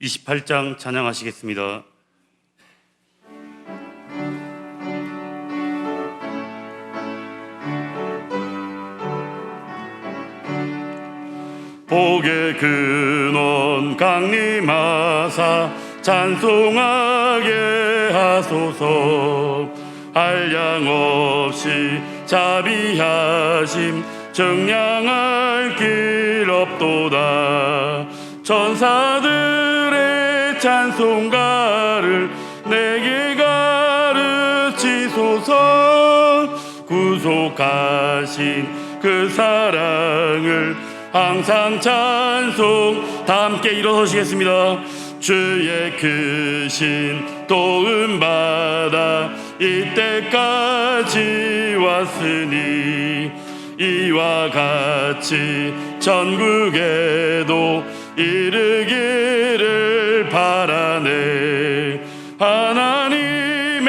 28장 찬양하시겠습니다. 복의 근원 강림하사 찬송하게 하소서. 한량 없이 자비하심 정량할 길 없도다. 천사들의 찬송가를 내게 가르치소서. 구속하신 그 사랑을 항상 찬송. 다 함께 일어서시겠습니다. 주의 크신 도움 받아 이때까지 왔으니 이와 같이 천국에도 이르기를 바라네. 하나님의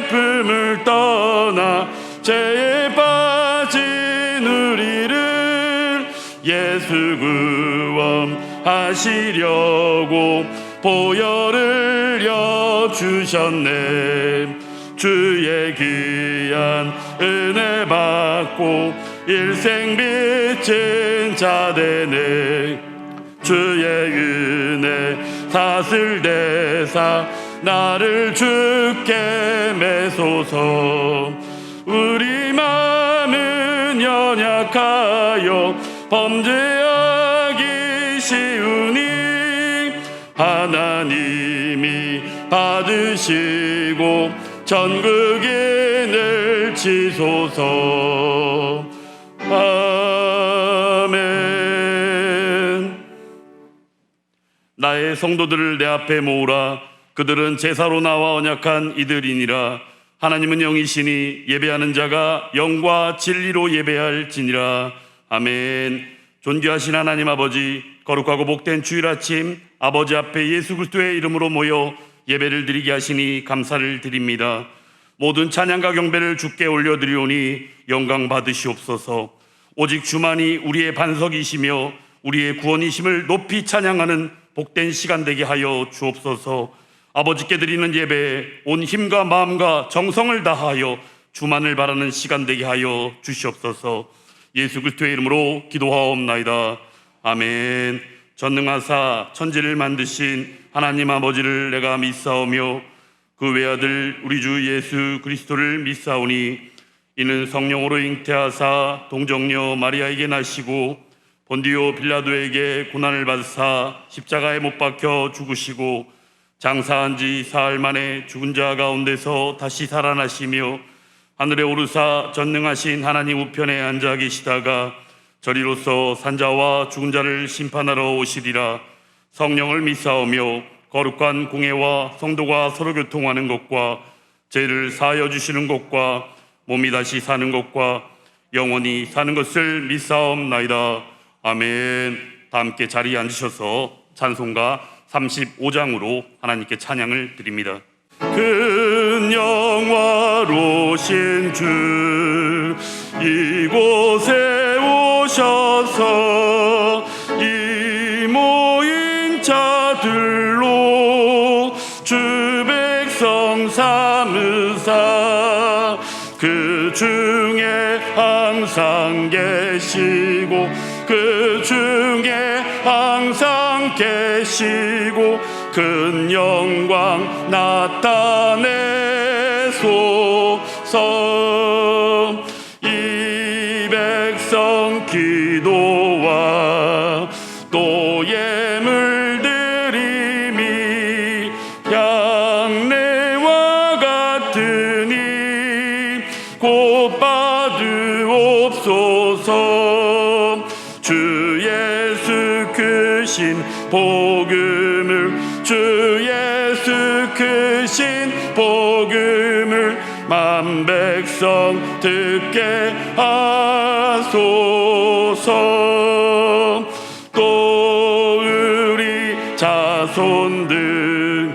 품을 떠나 죄에 빠진 우리를 예수 구원하시려고 보혈을 여주셨네. 주의 귀한 은혜 받고 일생 비친 자 되네. 주의 은혜 사슬대사 나를 주께 매소서. 우리 마음은 연약하여 범죄하기 쉬우니 하나님이 받으시고 전국인을 치소서. 아멘. 나의 성도들을 내 앞에 모으라. 그들은 제사로 나와 언약한 이들이니라. 하나님은 영이시니 예배하는 자가 영과 진리로 예배할지니라. 아멘. 존귀하신 하나님 아버지, 거룩하고 복된 주일 아침 아버지 앞에 예수 그리스도의 이름으로 모여 예배를 드리게 하시니 감사를 드립니다. 모든 찬양과 경배를 주께 올려드리오니 영광 받으시옵소서. 오직 주만이 우리의 반석이시며 우리의 구원이심을 높이 찬양하는 복된 시간 되게 하여 주옵소서. 아버지께 드리는 예배에 온 힘과 마음과 정성을 다하여 주만을 바라는 시간 되게 하여 주시옵소서. 예수 그리스도의 이름으로 기도하옵나이다. 아멘. 전능하사 천지를 만드신 하나님 아버지를 내가 믿사오며 그 외아들 우리 주 예수 그리스도를 믿사오니 이는 성령으로 잉태하사 동정녀 마리아에게 나시고 본디오 빌라도에게 고난을 받으사 십자가에 못 박혀 죽으시고 장사한 지 사흘 만에 죽은 자 가운데서 다시 살아나시며 하늘에 오르사 전능하신 하나님 우편에 앉아 계시다가 저리로서 산자와 죽은 자를 심판하러 오시리라. 성령을 믿사오며 거룩한 공회와 성도가 서로 교통하는 것과 죄를 사하여 주시는 것과 몸이 다시 사는 것과 영원히 사는 것을 믿사옵나이다. 아멘. 다 함께 자리에 앉으셔서 찬송가 35장으로 하나님께 찬양을 드립니다. 큰 영화로신 주 이곳에 오셔서 이 모인 자들로 주 백성 삼으사 그 중에 항상 계시고 그 중에 항상 계시고 큰 영광 나타내소서. 이 백성 기도와 또 예물 드림이 향내와 같으니 곧 받으옵소서. 주 예수 크신 복음을 주 예수 크신 복음을 만 백성 듣게 하소서. 또 우리 자손들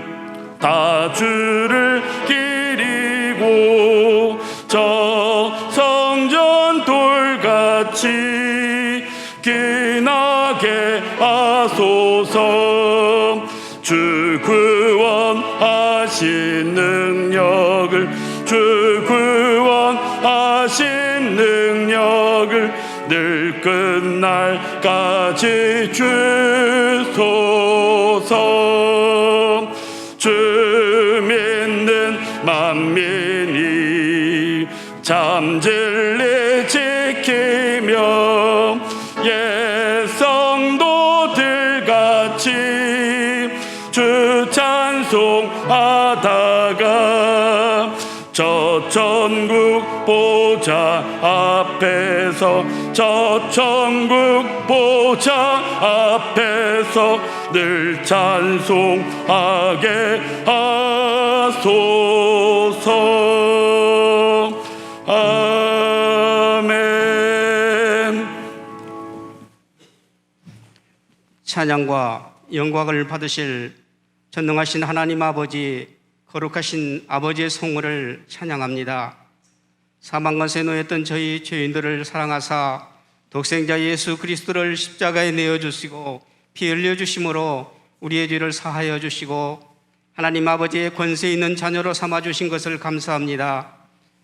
다 주를 기리고 저 성전 돌같이 기나게 하소서. 주 구원하신 능력을 주 구원하신 능력을 늘 끝날까지 주소서. 주 믿는 만민이 잠질리 지키며 옛 성도들같이 주 찬송하다가 저 천국 보좌 앞에서 저 천국 보좌 앞에서 늘 찬송하게 하소서. 아멘. 찬양과 영광을 받으실 전능하신 하나님 아버지, 거룩하신 아버지의 성호를 찬양합니다. 사망권세 놓였던 저희 죄인들을 사랑하사 독생자 예수 그리스도를 십자가에 내어주시고 피 흘려주심으로 우리의 죄를 사하여 주시고 하나님 아버지의 권세 있는 자녀로 삼아주신 것을 감사합니다.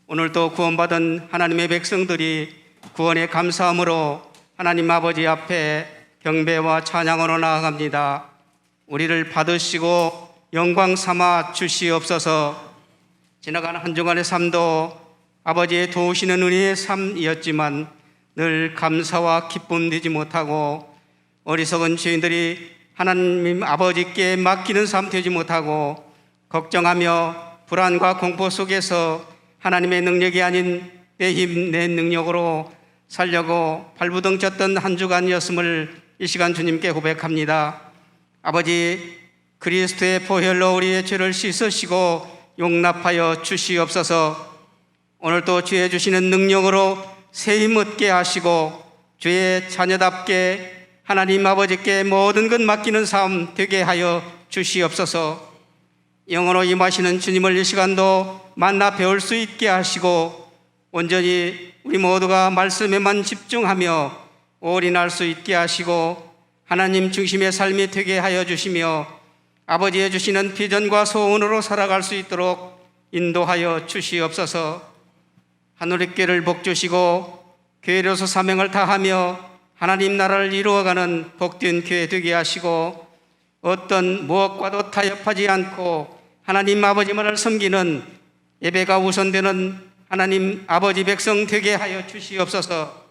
오늘도 구원받은 하나님의 백성들이 구원에 감사함으로 하나님 아버지 앞에 경배와 찬양으로 나아갑니다. 우리를 받으시고 영광 삼아 주시옵소서. 지나간 한 주간의 삶도 아버지의 도우시는 은혜의 삶이었지만 늘 감사와 기쁨 되지 못하고 어리석은 죄인들이 하나님 아버지께 맡기는 삶 되지 못하고 걱정하며 불안과 공포 속에서 하나님의 능력이 아닌 내 힘, 내 능력으로 살려고 발부둥쳤던 한 주간이었음을 이 시간 주님께 고백합니다. 아버지, 그리스도의 보혈로 우리의 죄를 씻으시고 용납하여 주시옵소서. 오늘도 주의 주시는 능력으로 새 힘 얻게 하시고 주의 자녀답게 하나님 아버지께 모든 것 맡기는 삶 되게 하여 주시옵소서. 영으로 임하시는 주님을 이 시간도 만나 배울 수 있게 하시고 온전히 우리 모두가 말씀에만 집중하며 올인할 수 있게 하시고 하나님 중심의 삶이 되게 하여 주시며 아버지의 주시는 비전과 소원으로 살아갈 수 있도록 인도하여 주시옵소서. 하늘의 꾀를 복주시고 교회로서 사명을 다하며 하나님 나라를 이루어가는 복된 교회 되게 하시고 어떤 무엇과도 타협하지 않고 하나님 아버지만을 섬기는 예배가 우선되는 하나님 아버지 백성 되게 하여 주시옵소서.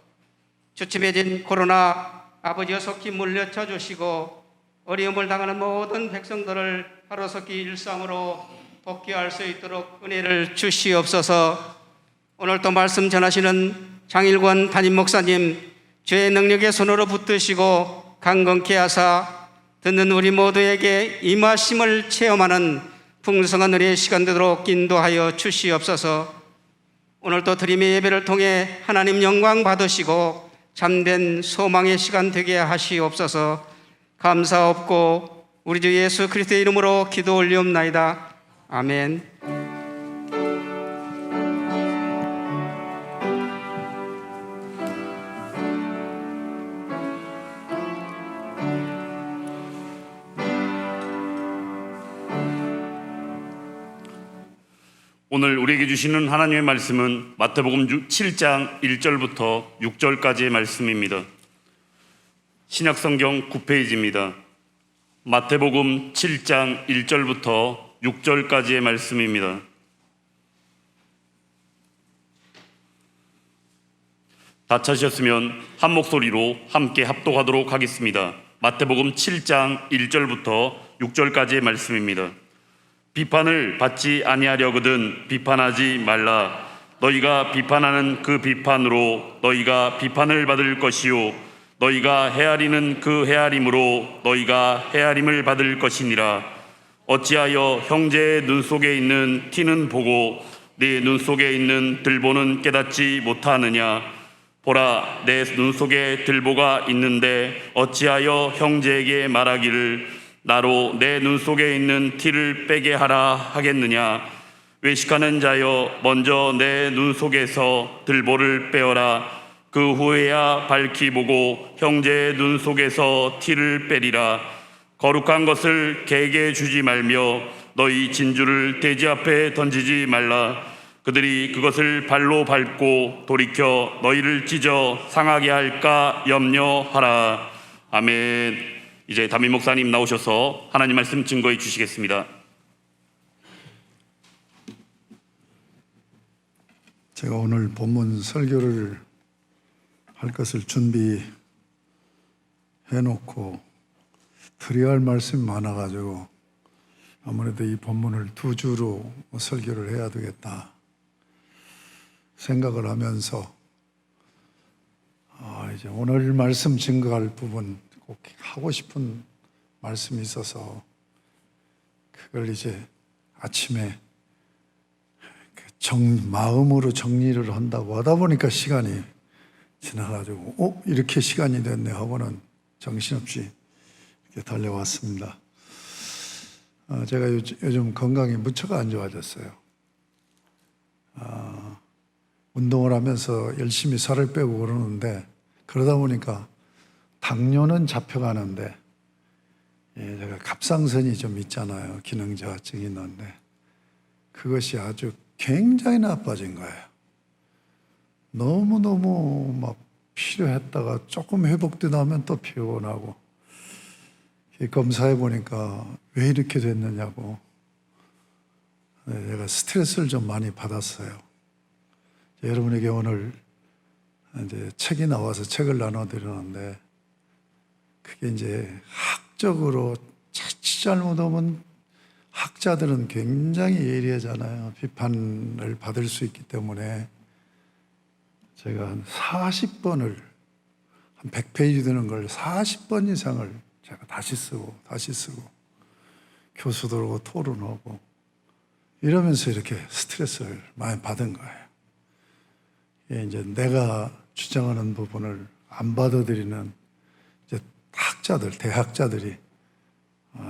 주춤해진 코로나 아버지여 속히 물려쳐 주시고 어려움을 당하는 모든 백성들을 하루속히 일상으로 복귀할 수 있도록 은혜를 주시옵소서. 오늘도 말씀 전하시는 장일권 담임 목사님 주의 능력의 손으로 붙드시고 강건케 하사 듣는 우리 모두에게 임하심을 체험하는 풍성한 은혜의 시간 되도록 인도하여 주시옵소서. 오늘도 드림의 예배를 통해 하나님 영광 받으시고 참된 소망의 시간 되게 하시옵소서. 감사없고 우리 주 예수 그리스도의 이름으로 기도 올리옵나이다. 아멘. 오늘 우리에게 주시는 하나님의 말씀은 마태복음 7장 1절부터 6절까지의 말씀입니다. 신약성경 9페이지입니다. 마태복음 7장 1절부터 6절까지의 말씀입니다. 다 찾으셨으면 한 목소리로 함께 합독하도록 하겠습니다. 마태복음 7장 1절부터 6절까지의 말씀입니다. 비판을 받지 아니하려거든 비판하지 말라. 너희가 비판하는 그 비판으로 너희가 비판을 받을 것이요 너희가 헤아리는 그 헤아림으로 너희가 헤아림을 받을 것이니라. 어찌하여 형제의 눈 속에 있는 티는 보고 네 눈 속에 있는 들보는 깨닫지 못하느냐. 보라, 내 눈 속에 들보가 있는데 어찌하여 형제에게 말하기를 나로 내 눈 속에 있는 티를 빼게 하라 하겠느냐. 외식하는 자여, 먼저 내 눈 속에서 들보를 빼어라. 그 후에야 밝히 보고 형제의 눈 속에서 티를 빼리라. 거룩한 것을 개에게 주지 말며 너희 진주를 돼지 앞에 던지지 말라. 그들이 그것을 발로 밟고 돌이켜 너희를 찢어 상하게 할까 염려하라. 아멘. 이제 담임 목사님 나오셔서 하나님 말씀 증거해 주시겠습니다. 제가 오늘 본문 설교를 할 것을 준비해 놓고 드려야 할 말씀이 많아가지고 아무래도 이 본문을 두 주로 설교를 해야 되겠다 생각을 하면서 이제 오늘 말씀 증거할 부분 꼭 하고 싶은 말씀이 있어서 그걸 이제 아침에 마음으로 정리를 한다고 하다 보니까 시간이 지나가지고 이렇게 시간이 됐네 하고는 정신없이 이렇게 달려왔습니다. 제가 요즘 건강이 무척 안 좋아졌어요. 운동을 하면서 열심히 살을 빼고 그러는데 그러다 보니까 당뇨는 잡혀가는데 제가 갑상선이 좀 있잖아요. 기능저하증이 있는데 그것이 아주 굉장히 나빠진 거예요. 너무너무 막 필요했다가 조금 회복되다 하면 또 피곤하고 검사해 보니까 왜 이렇게 됐느냐고 제가 스트레스를 좀 많이 받았어요. 여러분에게 오늘 이제 책이 나와서 책을 나눠드리는데 그게 이제 학적으로 자칫 잘못하면 학자들은 굉장히 예리하잖아요. 비판을 받을 수 있기 때문에 제가 한 40번을 한 100페이지 되는 걸 40번 이상을 제가 다시 쓰고 교수들하고 토론하고 이러면서 이렇게 스트레스를 많이 받은 거예요. 이제 내가 주장하는 부분을 안 받아들이는 이제 대학자들이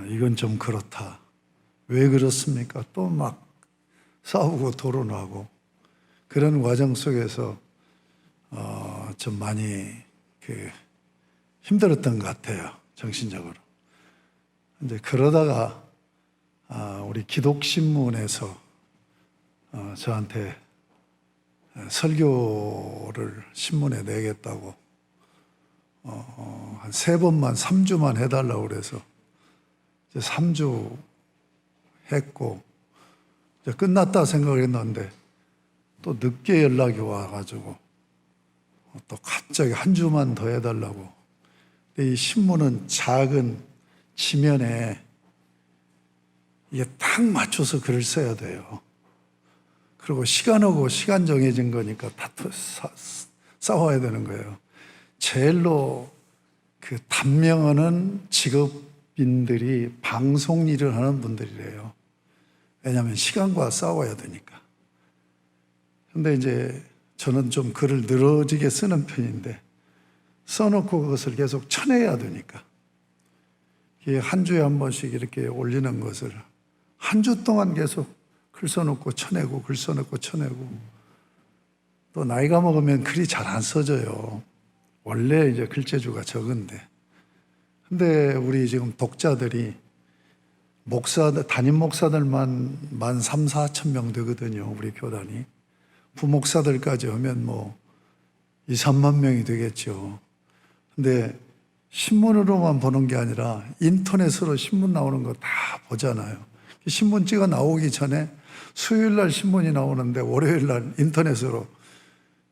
이건 좀 그렇다. 왜 그렇습니까? 또 막 싸우고 토론하고 그런 과정 속에서 좀 많이 힘들었던 것 같아요. 정신적으로. 이제 그러다가 우리 기독신문에서 저한테 설교를 신문에 내겠다고 한 3번만 3주만 해달라고 그래서 이제 3주 했고 이제 끝났다 생각을 했는데 또 늦게 연락이 와가지고 또 갑자기 한 주만 더 해달라고. 이 신문은 작은 지면에 이게 딱 맞춰서 글을 써야 돼요. 그리고 시간하고 시간 정해진 거니까 싸워야 되는 거예요. 제일로 그 단명하는 직업인들이 방송 일을 하는 분들이래요. 왜냐하면 시간과 싸워야 되니까. 근데 이제 저는 좀 글을 늘어지게 쓰는 편인데 써놓고 그것을 계속 쳐내야 되니까 한 주에 한 번씩 이렇게 올리는 것을 한 주 동안 계속 글 써놓고 쳐내고 글 써놓고 쳐내고 또 나이가 먹으면 글이 잘 안 써져요. 원래 이제 글재주가 적은데 근데 우리 지금 독자들이 담임 목사들만 13,000-14,000 명 되거든요. 우리 교단이. 부목사들까지 하면 뭐 2-3만 명이 되겠죠. 근데 신문으로만 보는 게 아니라 인터넷으로 신문 나오는 거 다 보잖아요. 신문 찍어 나오기 전에 수요일 날 신문이 나오는데 월요일 날 인터넷으로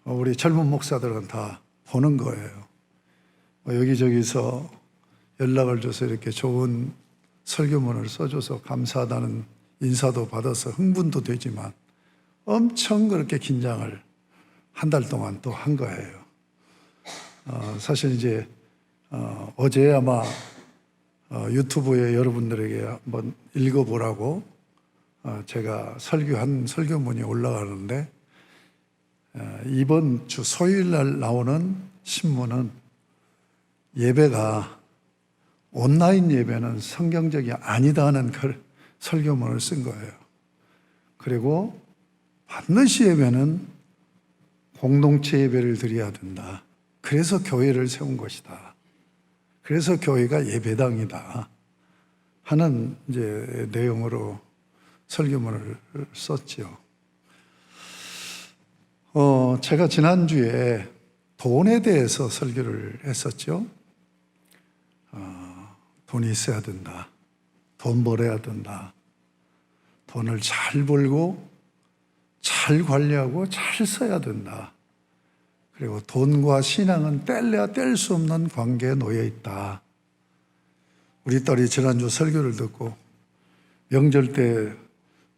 우리 젊은 목사들은 다 보는 거예요. 여기저기서 연락을 줘서 이렇게 좋은 설교문을 써줘서 감사하다는 인사도 받아서 흥분도 되지만 엄청 그렇게 긴장을 한 달 동안 또 한 거예요. 사실 이제 어제 아마 유튜브에 여러분들에게 한번 읽어보라고 제가 설교한 설교문이 올라가는데 이번 주 수요일 날 나오는 신문은 예배가 온라인 예배는 성경적이 아니다 하는 설교문을 쓴 거예요. 그리고 반드시 예배는 공동체 예배를 드려야 된다. 그래서 교회를 세운 것이다. 그래서 교회가 예배당이다. 하는 이제 내용으로 설교문을 썼죠. 제가 지난주에 돈에 대해서 설교를 했었죠. 돈이 있어야 된다. 돈 벌어야 된다. 돈을 잘 벌고 잘 관리하고 잘 써야 된다. 그리고 돈과 신앙은 뗄래야 뗄 수 없는 관계에 놓여 있다. 우리 딸이 지난주 설교를 듣고 명절 때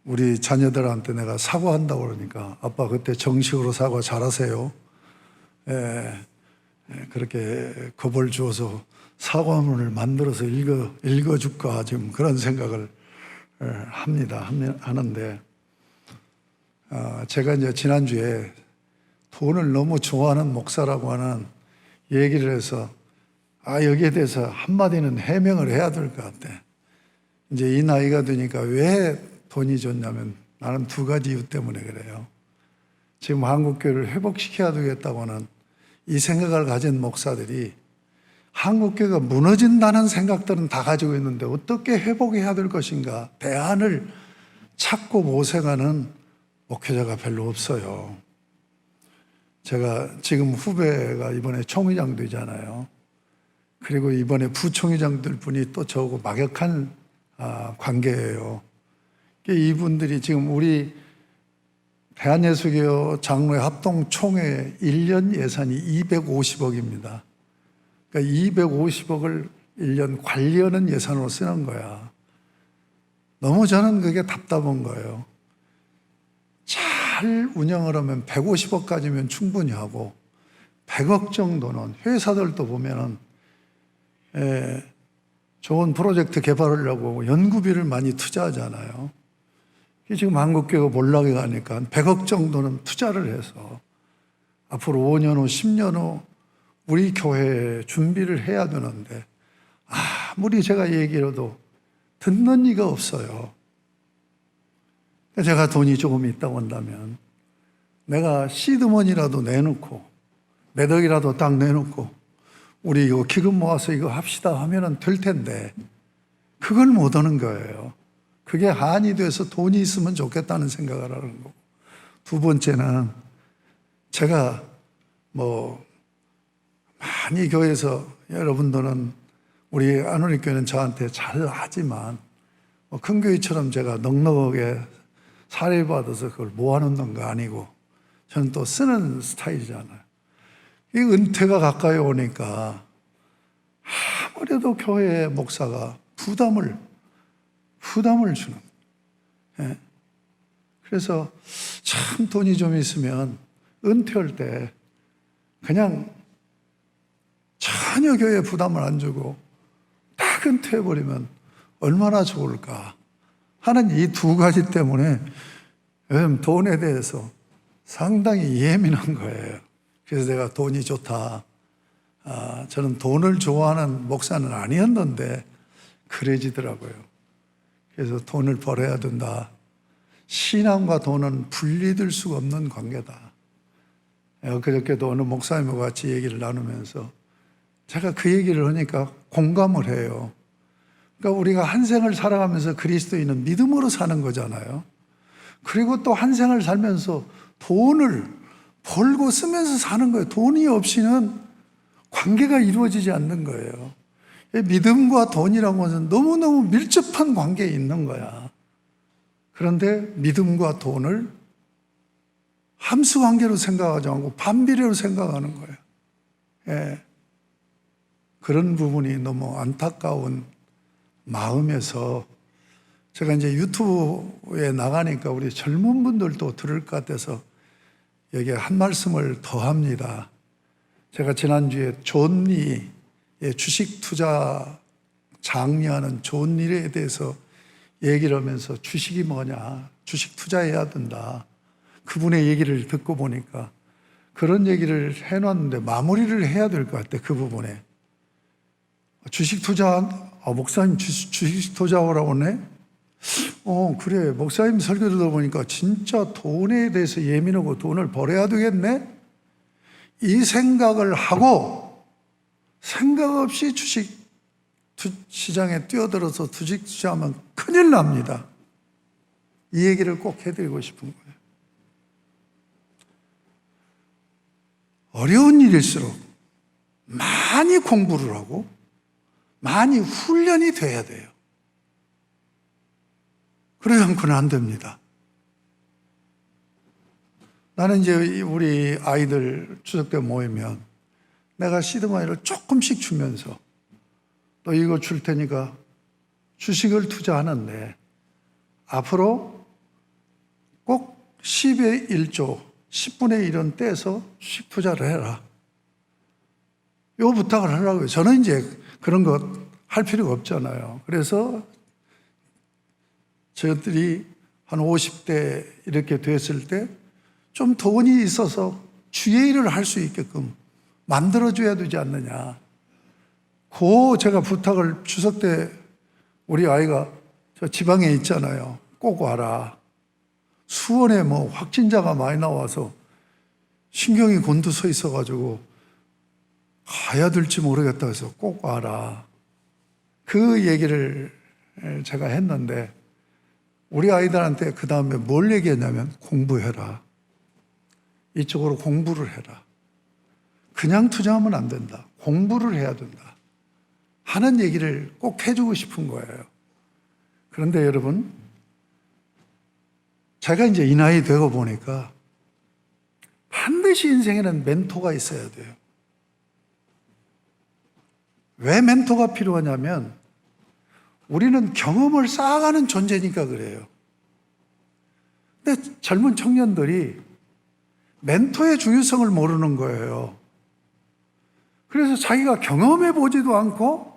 우리 자녀들한테 내가 사과한다고 그러니까 아빠 그때 정식으로 사과 잘하세요. 그렇게 겁을 주어서 사과문을 만들어서 읽어줄까 지금 그런 생각을 하는데 제가 이제 지난주에 돈을 너무 좋아하는 목사라고 하는 얘기를 해서 여기에 대해서 한마디는 해명을 해야 될 것 같아. 이제 이 나이가 드니까 왜 돈이 좋냐면 나는 두 가지 이유 때문에 그래요. 지금 한국교회를 회복시켜야 되겠다고 하는 이 생각을 가진 목사들이 한국교회가 무너진다는 생각들은 다 가지고 있는데 어떻게 회복해야 될 것인가 대안을 찾고 모색하는 목회자가 별로 없어요. 제가 지금 후배가 이번에 총회장 되잖아요. 그리고 이번에 부총회장들 분이 또 저하고 막역한 관계예요. 이분들이 지금 우리 대한예수교 장로회 합동 총회 1년 예산이 250억입니다. 그러니까 250억을 1년 관리하는 예산으로 쓰는 거야. 너무 저는 그게 답답한 거예요. 잘 운영을 하면 150억까지면 충분히 하고 100억 정도는 회사들도 보면은 좋은 프로젝트 개발하려고 연구비를 많이 투자하잖아요. 지금 한국교회가 몰락해 가니까 100억 정도는 투자를 해서 앞으로 5년 후, 10년 후 우리 교회에 준비를 해야 되는데 아무리 제가 얘기해도 듣는 이가 없어요. 제가 돈이 조금 있다고 한다면 내가 시드머니라도 내놓고 몇 억이라도 딱 내놓고 우리 이거 기금 모아서 이거 합시다 하면은 될 텐데 그걸 못 하는 거예요. 그게 한이 돼서 돈이 있으면 좋겠다는 생각을 하는 거고, 두 번째는 제가 많이 교회에서 여러분들은 우리 안원리교회는 저한테 잘 하지만 큰 교회처럼 제가 넉넉하게 사례받아서 그걸 모아놓는 거 아니고 저는 또 쓰는 스타일이잖아요. 이 은퇴가 가까이 오니까 아무래도 교회 목사가 부담을 주는. 그래서 참 돈이 좀 있으면 은퇴할 때 그냥 전혀 교회에 부담을 안 주고 딱 은퇴해버리면 얼마나 좋을까 하는 이 두 가지 때문에 요즘 돈에 대해서 상당히 예민한 거예요. 그래서 내가 돈이 좋다. 저는 돈을 좋아하는 목사는 아니었는데 그래지더라고요. 그래서 돈을 벌어야 된다. 신앙과 돈은 분리될 수가 없는 관계다. 그저께도 어느 목사님과 같이 얘기를 나누면서 제가 그 얘기를 하니까 공감을 해요. 그러니까 우리가 한 생을 살아가면서 그리스도인은 믿음으로 사는 거잖아요. 그리고 또 한 생을 살면서 돈을 벌고 쓰면서 사는 거예요. 돈이 없이는 관계가 이루어지지 않는 거예요. 믿음과 돈이라는 것은 너무너무 밀접한 관계에 있는 거야. 그런데 믿음과 돈을 함수관계로 생각하지 않고 반비례로 생각하는 거예요. 그런 부분이 너무 안타까운 마음에서 제가 이제 유튜브에 나가니까 우리 젊은 분들도 들을 것 같아서 여기에 한 말씀을 더 합니다. 제가 지난주에 존 리의 주식 투자 장려하는 존 리에 대해서 얘기를 하면서 주식이 뭐냐, 주식 투자해야 된다. 그분의 얘기를 듣고 보니까 그런 얘기를 해놨는데 마무리를 해야 될 것 같아, 그 부분에. 주식 투자, 목사님 주식 투자하라고 하네? 그래. 목사님 설교 들어보니까 진짜 돈에 대해서 예민하고 돈을 벌어야 되겠네? 이 생각을 하고 생각 없이 주식 시장에 뛰어들어서 투직투자하면 큰일 납니다. 이 얘기를 꼭 해드리고 싶은 거예요. 어려운 일일수록 많이 공부를 하고 많이 훈련이 돼야 돼요. 그러지 않고는 안 됩니다. 나는 이제 우리 아이들 추석 때 모이면 내가 시드머니를 조금씩 주면서 너 이거 줄 테니까 주식을 투자하는데 앞으로 꼭 10의 1조, 10분의 1은 떼서 주식 투자를 해라. 요 부탁을 하려고요. 저는 이제 그런 것 할 필요가 없잖아요. 그래서 저들이 한 50대 이렇게 됐을 때 좀 돈이 있어서 주의 일을 할 수 있게끔 만들어줘야 되지 않느냐. 제가 부탁을 추석 때 우리 아이가 저 지방에 있잖아요. 꼭 와라. 수원에 뭐 확진자가 많이 나와서 신경이 곤두서 있어가지고 가야 될지 모르겠다 해서 꼭 와라. 그 얘기를 제가 했는데 우리 아이들한테 그 다음에 뭘 얘기했냐면 공부해라. 이쪽으로 공부를 해라. 그냥 투자하면 안 된다. 공부를 해야 된다. 하는 얘기를 꼭 해주고 싶은 거예요. 그런데 여러분, 제가 이제 이 나이 되고 보니까 반드시 인생에는 멘토가 있어야 돼요. 왜 멘토가 필요하냐면 우리는 경험을 쌓아가는 존재니까 그래요. 근데 젊은 청년들이 멘토의 중요성을 모르는 거예요. 그래서 자기가 경험해 보지도 않고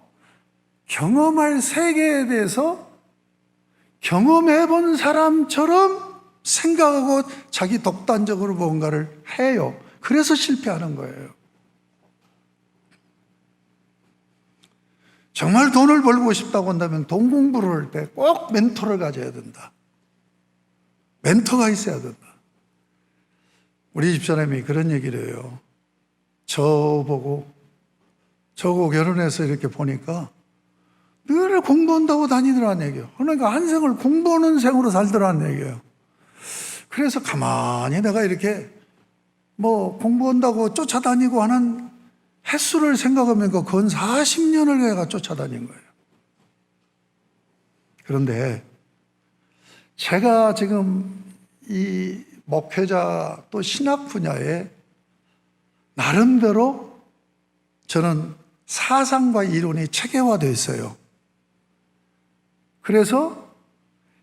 경험할 세계에 대해서 경험해 본 사람처럼 생각하고 자기 독단적으로 뭔가를 해요. 그래서 실패하는 거예요. 정말 돈을 벌고 싶다고 한다면 돈 공부를 할 때 꼭 멘토를 가져야 된다. 멘토가 있어야 된다. 우리 집사람이 그런 얘기를 해요. 저거 결혼해서 이렇게 보니까 늘 공부한다고 다니더라는 얘기예요. 그러니까 한 생을 공부하는 생으로 살더라는 얘기예요. 그래서 가만히 내가 이렇게 뭐 공부한다고 쫓아다니고 하는 횟수를 생각하면 건 40년을 내가 쫓아다닌 거예요. 그런데 제가 지금 이 목회자 또 신학 분야에 나름대로 저는 사상과 이론이 체계화되어 있어요. 그래서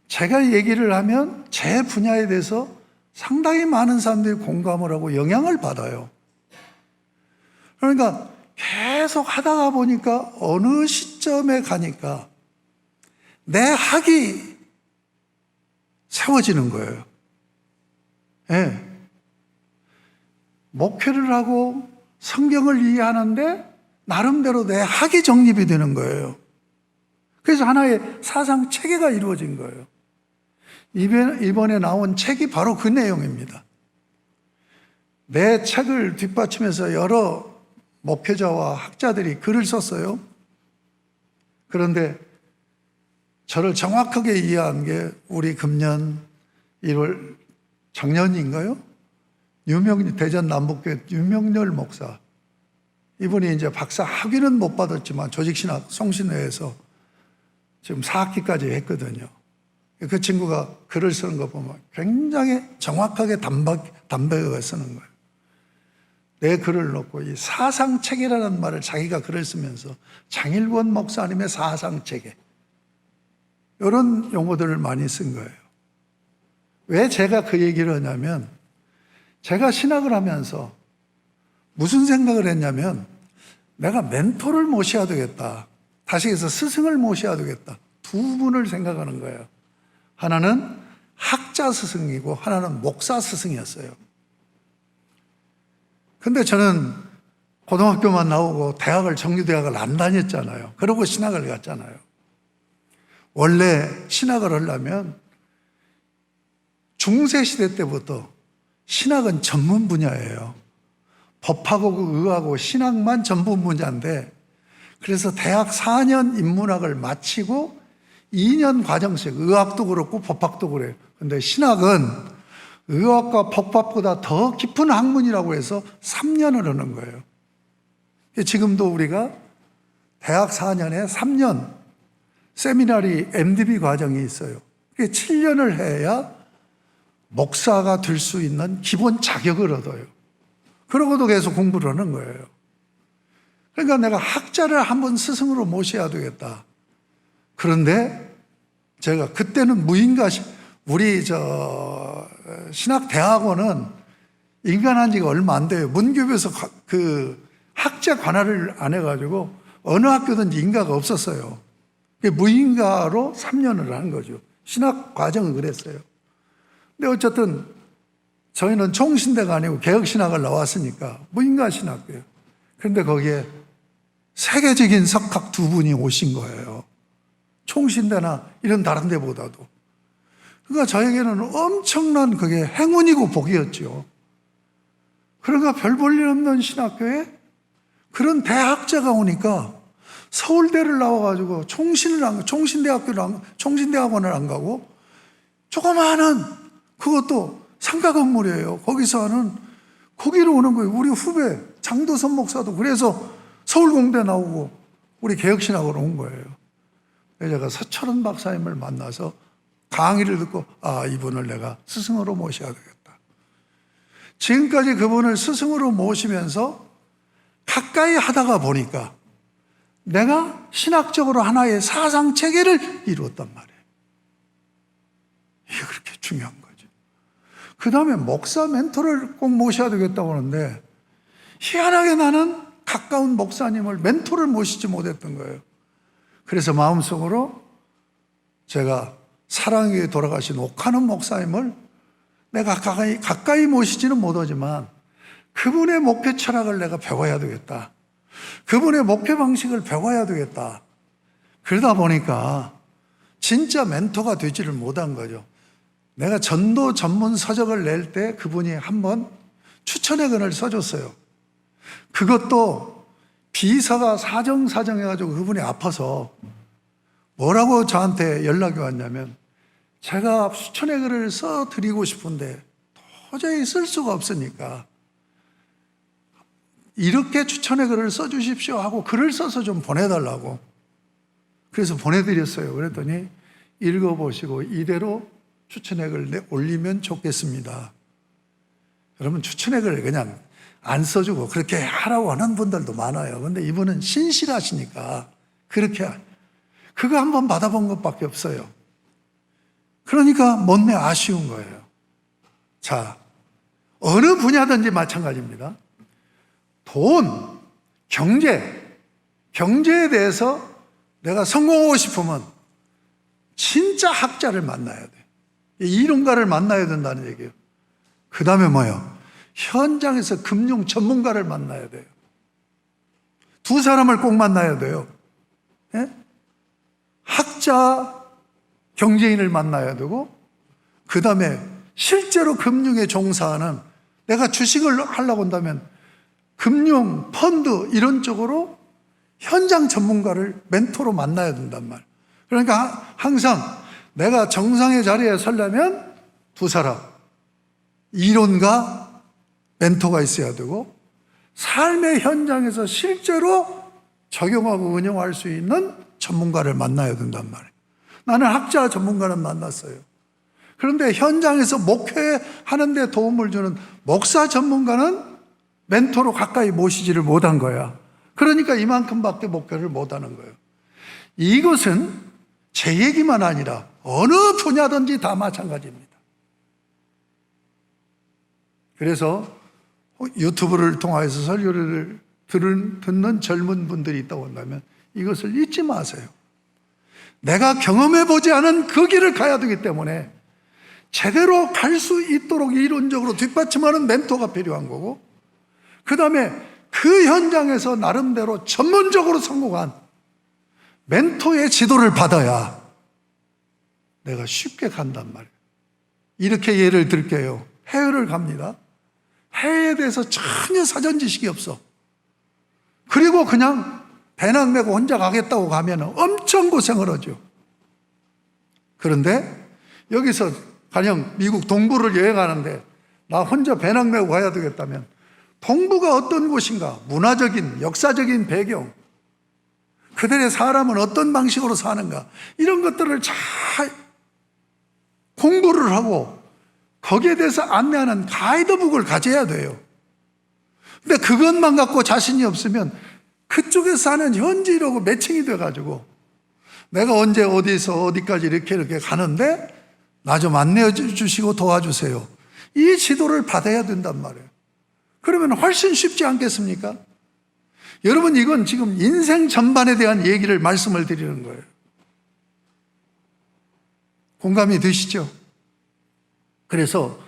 제가 얘기를 하면 제 분야에 대해서 상당히 많은 사람들이 공감을 하고 영향을 받아요. 그러니까 계속 하다가 보니까 어느 시점에 가니까 내 학이 세워지는 거예요. 네. 목회를 하고 성경을 이해하는데 나름대로 내 학이 정립이 되는 거예요. 그래서 하나의 사상 체계가 이루어진 거예요. 이번에 나온 책이 바로 그 내용입니다. 내 책을 뒷받침해서 여러 목회자와 학자들이 글을 썼어요. 그런데 저를 정확하게 이해한 게 우리 금년 1월 작년인가요? 대전 남북교회 유명렬 목사. 이분이 이제 박사 학위는 못 받았지만 조직신학 송신회에서 지금 4학기까지 했거든요. 그 친구가 글을 쓰는 거 보면 굉장히 정확하게 담백하게 쓰는 거예요. 내 글을 놓고 이 사상체계라는 말을 자기가 글을 쓰면서 장일권 목사님의 사상체계 이런 용어들을 많이 쓴 거예요. 왜 제가 그 얘기를 하냐면 제가 신학을 하면서 무슨 생각을 했냐면 내가 멘토를 모셔야 되겠다. 다시 해서 스승을 모셔야 되겠다. 두 분을 생각하는 거예요. 하나는 학자 스승이고 하나는 목사 스승이었어요. 근데 저는 고등학교만 나오고 정규대학을 안 다녔잖아요. 그러고 신학을 갔잖아요. 원래 신학을 하려면 중세시대 때부터 신학은 전문 분야예요. 법하고 의하고 신학만 전문 분야인데 그래서 대학 4년 인문학을 마치고 2년 과정씩, 의학도 그렇고 법학도 그래요. 근데 신학은 의학과 법학보다 더 깊은 학문이라고 해서 3년을 하는 거예요. 지금도 우리가 대학 4년에 3년 세미나리 MDB 과정이 있어요. 7년을 해야 목사가 될 수 있는 기본 자격을 얻어요. 그러고도 계속 공부를 하는 거예요. 그러니까 내가 학자를 한번 스승으로 모셔야 되겠다. 그런데 제가 그때는 우리 신학대학원은 인간한 지가 얼마 안 돼요. 문교부에서 그 학자 관할을 안 해가지고 어느 학교든지 인가가 없었어요. 무인가로 3년을 한 거죠. 신학 과정은 그랬어요. 근데 어쨌든 저희는 총신대가 아니고 개혁신학을 나왔으니까 무인가 신학교예요. 그런데 거기에 세계적인 석학 두 분이 오신 거예요. 총신대나 이런 다른 데보다도. 그러니까 저에게는 엄청난 그게 행운이고 복이었죠. 그러니까 별 볼 일 없는 신학교에 그런 대학자가 오니까 서울대를 나와가지고 총신대학원을 안 가고 조그마한 그것도 상가 건물이에요. 거기서 하는 거기로 오는 거예요. 우리 후배 장도선 목사도 그래서 서울공대 나오고 우리 개혁신학으로 온 거예요. 제가 서철원 박사님을 만나서 강의를 듣고 이분을 내가 스승으로 모셔야 되겠다. 지금까지 그분을 스승으로 모시면서 가까이 하다가 보니까 내가 신학적으로 하나의 사상 체계를 이루었단 말이에요. 이게 그렇게 중요한 거죠. 그 다음에 목사 멘토를 꼭 모셔야 되겠다고 하는데 희한하게 나는 가까운 목사님을 멘토를 모시지 못했던 거예요. 그래서 마음속으로 제가 사랑에 돌아가신 옥하는 목사님을 내가 가까이 모시지는 못하지만 그분의 목회 철학을 내가 배워야 되겠다. 그분의 목회 방식을 배워야 되겠다. 그러다 보니까 진짜 멘토가 되지를 못한 거죠. 내가 전도 전문 서적을 낼 때 그분이 한번 추천의 글을 써줬어요. 그것도 비서가 사정해가지고 그분이 아파서 뭐라고 저한테 연락이 왔냐면 제가 추천의 글을 써드리고 싶은데 도저히 쓸 수가 없으니까 이렇게 추천의 글을 써주십시오 하고 글을 써서 좀 보내달라고. 그래서 보내드렸어요. 그랬더니 읽어보시고 이대로 추천의 글 올리면 좋겠습니다. 여러분 추천의 글을 그냥 안 써주고 그렇게 하라고 하는 분들도 많아요. 그런데 이분은 신실하시니까 그렇게 그거 한번 받아본 것밖에 없어요. 그러니까 못내 아쉬운 거예요. 자, 어느 분야든지 마찬가지입니다. 돈, 경제에 대해서 내가 성공하고 싶으면 진짜 학자를 만나야 돼. 이론가를 만나야 된다는 얘기예요. 그 다음에 뭐예요? 현장에서 금융 전문가를 만나야 돼요. 두 사람을 꼭 만나야 돼요. 예? 학자, 경제인을 만나야 되고 그 다음에 실제로 금융에 종사하는 내가 주식을 하려고 한다면 금융, 펀드 이런 쪽으로 현장 전문가를 멘토로 만나야 된단 말이에요. 그러니까 항상 내가 정상의 자리에 서려면 두 사람, 이론가, 멘토가 있어야 되고 삶의 현장에서 실제로 적용하고 운영할 수 있는 전문가를 만나야 된단 말이에요. 나는 학자 전문가를 만났어요. 그런데 현장에서 목회하는 데 도움을 주는 목사 전문가는 멘토로 가까이 모시지를 못한 거야. 그러니까 이만큼밖에 목회를 못하는 거예요. 이것은 제 얘기만 아니라 어느 분야든지 다 마찬가지입니다. 그래서 유튜브를 통해서 설교를 듣는 젊은 분들이 있다고 한다면 이것을 잊지 마세요. 내가 경험해보지 않은 그 길을 가야 되기 때문에 제대로 갈 수 있도록 이론적으로 뒷받침하는 멘토가 필요한 거고 그 다음에 그 현장에서 나름대로 전문적으로 성공한 멘토의 지도를 받아야 내가 쉽게 간단 말이에요. 이렇게 예를 들게요. 해외를 갑니다. 해외에 대해서 전혀 사전 지식이 없어. 그리고 그냥 배낭 메고 혼자 가겠다고 가면 엄청 고생을 하죠. 그런데 여기서 가령 미국 동부를 여행하는데 나 혼자 배낭 메고 가야 되겠다면 동부가 어떤 곳인가, 문화적인, 역사적인 배경, 그들의 사람은 어떤 방식으로 사는가, 이런 것들을 잘 공부를 하고 거기에 대해서 안내하는 가이드북을 가져야 돼요. 근데 그것만 갖고 자신이 없으면 그쪽에 사는 현지라고 매칭이 돼가지고 내가 언제 어디서 어디까지 이렇게 가는데 나 좀 안내해 주시고 도와주세요. 이 지도를 받아야 된단 말이에요. 그러면 훨씬 쉽지 않겠습니까? 여러분, 이건 지금 인생 전반에 대한 얘기를 말씀을 드리는 거예요. 공감이 되시죠? 그래서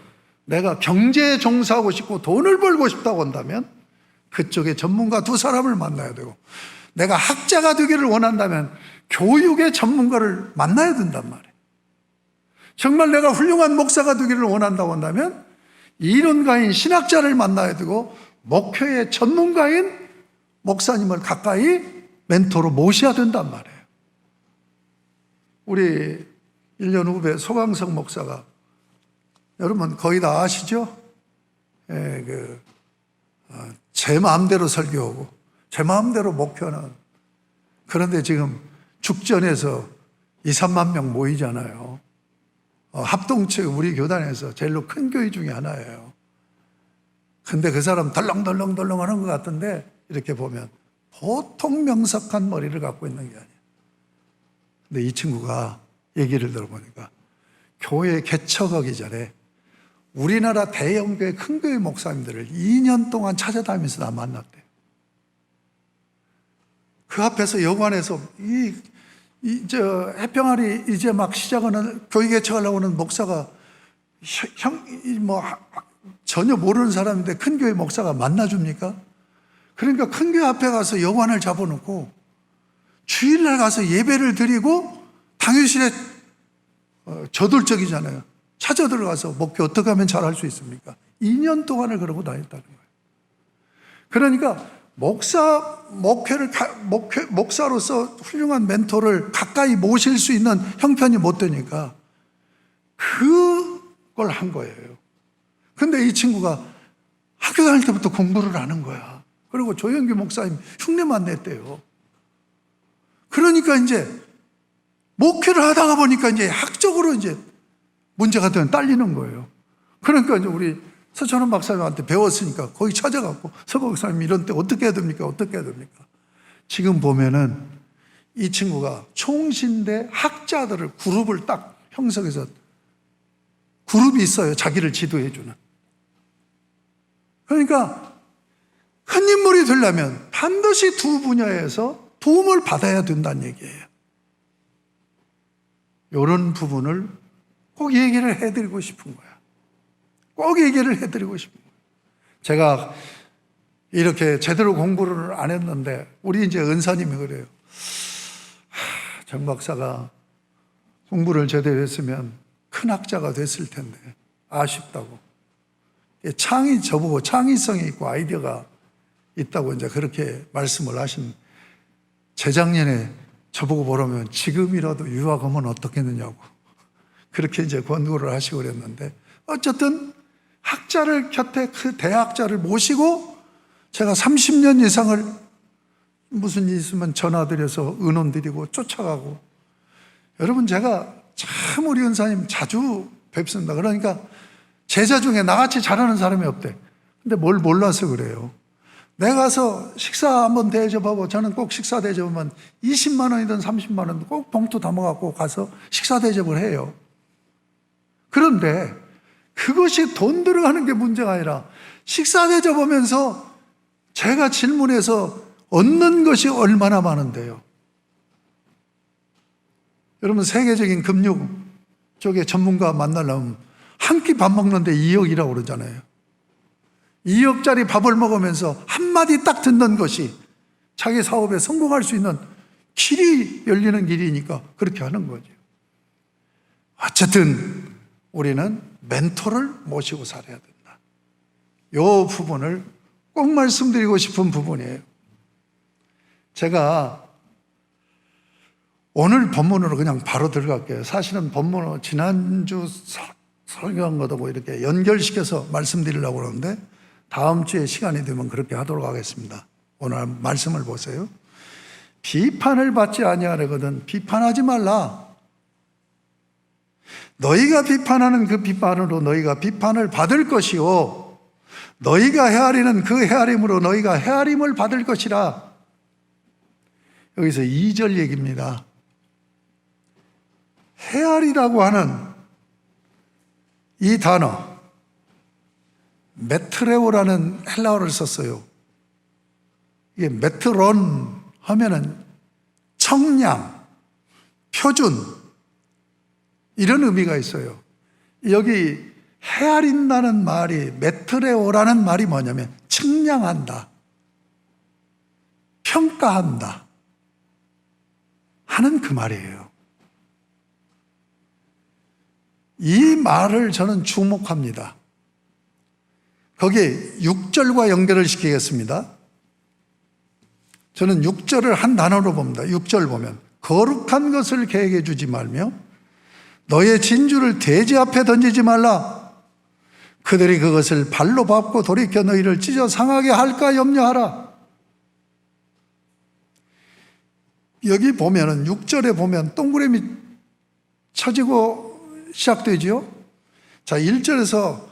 내가 경제에 종사하고 싶고 돈을 벌고 싶다고 한다면 그쪽에 전문가 2사람을 만나야 되고, 내가 학자가 되기를 원한다면 교육의 전문가를 만나야 된단 말이에요. 정말 내가 훌륭한 목사가 되기를 원한다고 한다면 이론가인 신학자를 만나야 되고, 목회의 전문가인 목사님을 가까이 멘토로 모셔야 된단 말이에요. 우리 1년 후배 소강석 목사가, 여러분 거의 다 아시죠? 제 마음대로 설교하고 제 마음대로 목표는, 그런데 지금 죽전에서 2, 3만 명 모이잖아요. 합동체 우리 교단에서 제일로 큰 교회 중에 하나예요. 근데 그 사람 덜렁덜렁 하는 것 같은데 이렇게 보면 보통 명석한 머리를 갖고 있는 게 아니에요. 근데 이 친구가 얘기를 들어보니까 교회 개척하기 전에 우리나라 대형교회 큰 교회 목사님들을 2년 동안 찾아다니면서 다 만났대요. 그 앞에서 여관에서 해평알이 이제 막 시작하는 교회 개척하려고 하는 목사가 전혀 모르는 사람인데 큰 교회 목사가 만나줍니까? 그러니까 큰 교회 앞에 가서 여관을 잡아놓고 주일날 가서 예배를 드리고 당일실에 저돌적이잖아요. 찾아 들어가서 목회 어떻게 하면 잘할 수 있습니까? 2년 동안을 그러고 다녔다는 거예요. 그러니까 목사로서 훌륭한 멘토를 가까이 모실 수 있는 형편이 못 되니까 그걸 한 거예요. 근데 이 친구가 학교 다닐 때부터 공부를 하는 거야. 그리고 조영규 목사님 흉내만 냈대요. 그러니까 이제 목회를 하다가 보니까 이제 학적으로 이제 문제가 되면 딸리는 거예요. 그러니까 이제 우리 서천원 박사님한테 배웠으니까 거기 찾아가고, 서 박사님 이런 때 어떻게 해야 됩니까? 어떻게 해야 됩니까? 지금 보면은 이 친구가 총신대 학자들을 그룹을 딱 형성해서, 그룹이 있어요. 자기를 지도해주는. 그러니까 큰 인물이 되려면 반드시 2 분야에서 도움을 받아야 된다는 얘기예요. 이런 부분을 꼭 얘기를 해드리고 싶은 거야. 꼭 얘기를 해드리고 싶은 거예요. 제가 이렇게 제대로 공부를 안 했는데 우리 이제 은사님이 그래요. 정 박사가 공부를 제대로 했으면 큰 학자가 됐을 텐데 아쉽다고. 저보고 창의성이 있고 아이디어가 있다고 이제 그렇게 말씀을 하신, 재작년에 저보고 보라면 지금이라도 유학하면 어떻겠느냐고 그렇게 이제 권고를 하시고 그랬는데, 어쨌든 학자를 곁에, 그 대학자를 모시고 제가 30년 이상을 무슨 일 있으면 전화드려서 의논 드리고 쫓아가고. 여러분, 제가 참 우리 은사님 자주 뵙습니다. 그러니까 제자 중에 나같이 잘하는 사람이 없대. 근데 뭘 몰라서 그래요. 내가 가서 식사 한번 대접하고, 저는 꼭 식사 대접하면 20만 원이든 30만 원 꼭 봉투 담아갖고 가서 식사 대접을 해요. 그런데 그것이 돈 들어가는 게 문제가 아니라 식사 대접하면서 제가 질문해서 얻는 것이 얼마나 많은데요. 여러분, 세계적인 금융 쪽에 전문가 만나려면 한 끼 밥 먹는데 2억이라고 그러잖아요. 2억짜리 밥을 먹으면서 한마디 딱 듣는 것이 자기 사업에 성공할 수 있는 길이 열리는 길이니까 그렇게 하는 거죠. 어쨌든 우리는 멘토를 모시고 살아야 된다. 이 부분을 꼭 말씀드리고 싶은 부분이에요. 제가 오늘 본문으로 그냥 바로 들어갈게요. 사실은 본문은 지난주 설교한 것하고 이렇게 연결시켜서 말씀드리려고 그러는데 다음 주에 시간이 되면 그렇게 하도록 하겠습니다. 오늘 말씀을 보세요. 비판을 받지 아니하려거든 비판하지 말라. 너희가 비판하는 그 비판으로 너희가 비판을 받을 것이요 너희가 헤아리는 그 헤아림으로 너희가 헤아림을 받을 것이라. 여기서 2절 얘기입니다. 헤아리라고 하는 이 단어 메트레오라는 헬라어를 썼어요. 이게 메트론 하면은 청량, 표준 이런 의미가 있어요. 여기 헤아린다는 말이 메트레오라는 말이 뭐냐면 측량한다, 평가한다 하는 그 말이에요. 이 말을 저는 주목합니다. 거기에 6절과 연결을 시키겠습니다. 저는 6절을 한 단어로 봅니다. 6절 보면 거룩한 것을 계획해 주지 말며 너의 진주를 돼지 앞에 던지지 말라. 그들이 그것을 발로 밟고 돌이켜 너희를 찢어 상하게 할까 염려하라. 여기 보면은 6절에 보면 동그라미 쳐지고 시작되죠. 자, 1절에서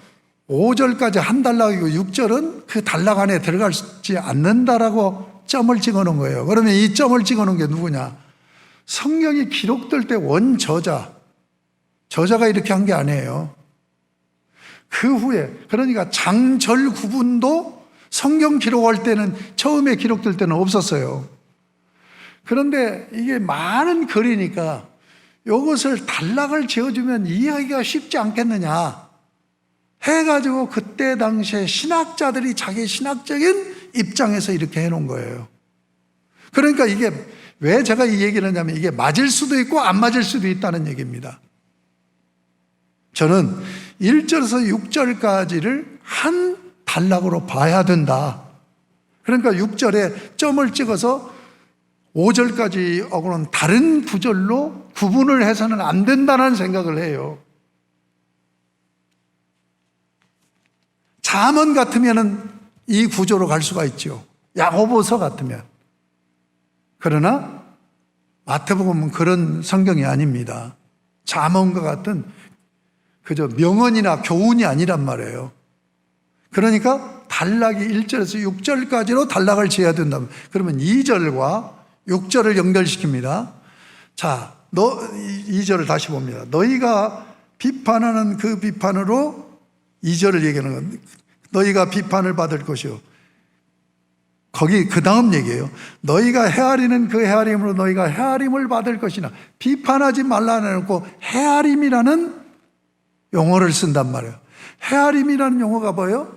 5절까지 한 단락이고 6절은 그 단락 안에 들어가지 않는다라고 점을 찍어 놓은 거예요. 그러면 이 점을 찍어 놓은 게 누구냐? 성경이 기록될 때 저자가 이렇게 한 게 아니에요. 그 후에, 그러니까 장절 구분도 성경 기록할 때는 처음에 기록될 때는 없었어요. 그런데 이게 많은 글이니까 이것을 단락을 지어주면 이해하기가 쉽지 않겠느냐 해가지고 그때 당시에 신학자들이 자기 신학적인 입장에서 이렇게 해놓은 거예요. 그러니까 이게 왜 제가 이 얘기를 하냐면 이게 맞을 수도 있고 안 맞을 수도 있다는 얘기입니다. 저는 1절에서 6절까지를 한 단락으로 봐야 된다. 그러니까 6절에 점을 찍어서 5절까지하고는 다른 구절로 구분을 해서는 안 된다는 생각을 해요. 잠언 같으면은 이 구조로 갈 수가 있죠. 야고보서 같으면. 그러나 마태복음은 그런 성경이 아닙니다. 잠언과 같은 그저 명언이나 교훈이 아니란 말이에요. 그러니까 단락이 1절에서 6절까지로 단락을 지어야 된다면 그러면 2절과 6절을 연결시킵니다. 자, 2절을 다시 봅니다. 너희가 비판하는 그 비판으로 2절을 얘기하는 건 너희가 비판을 받을 것이요. 거기 그 다음 얘기예요. 너희가 헤아리는 그 헤아림으로 너희가 헤아림을 받을 것이나 비판하지 말라 해놓고 헤아림이라는 용어를 쓴단 말이에요. 헤아림이라는 용어가 뭐예요?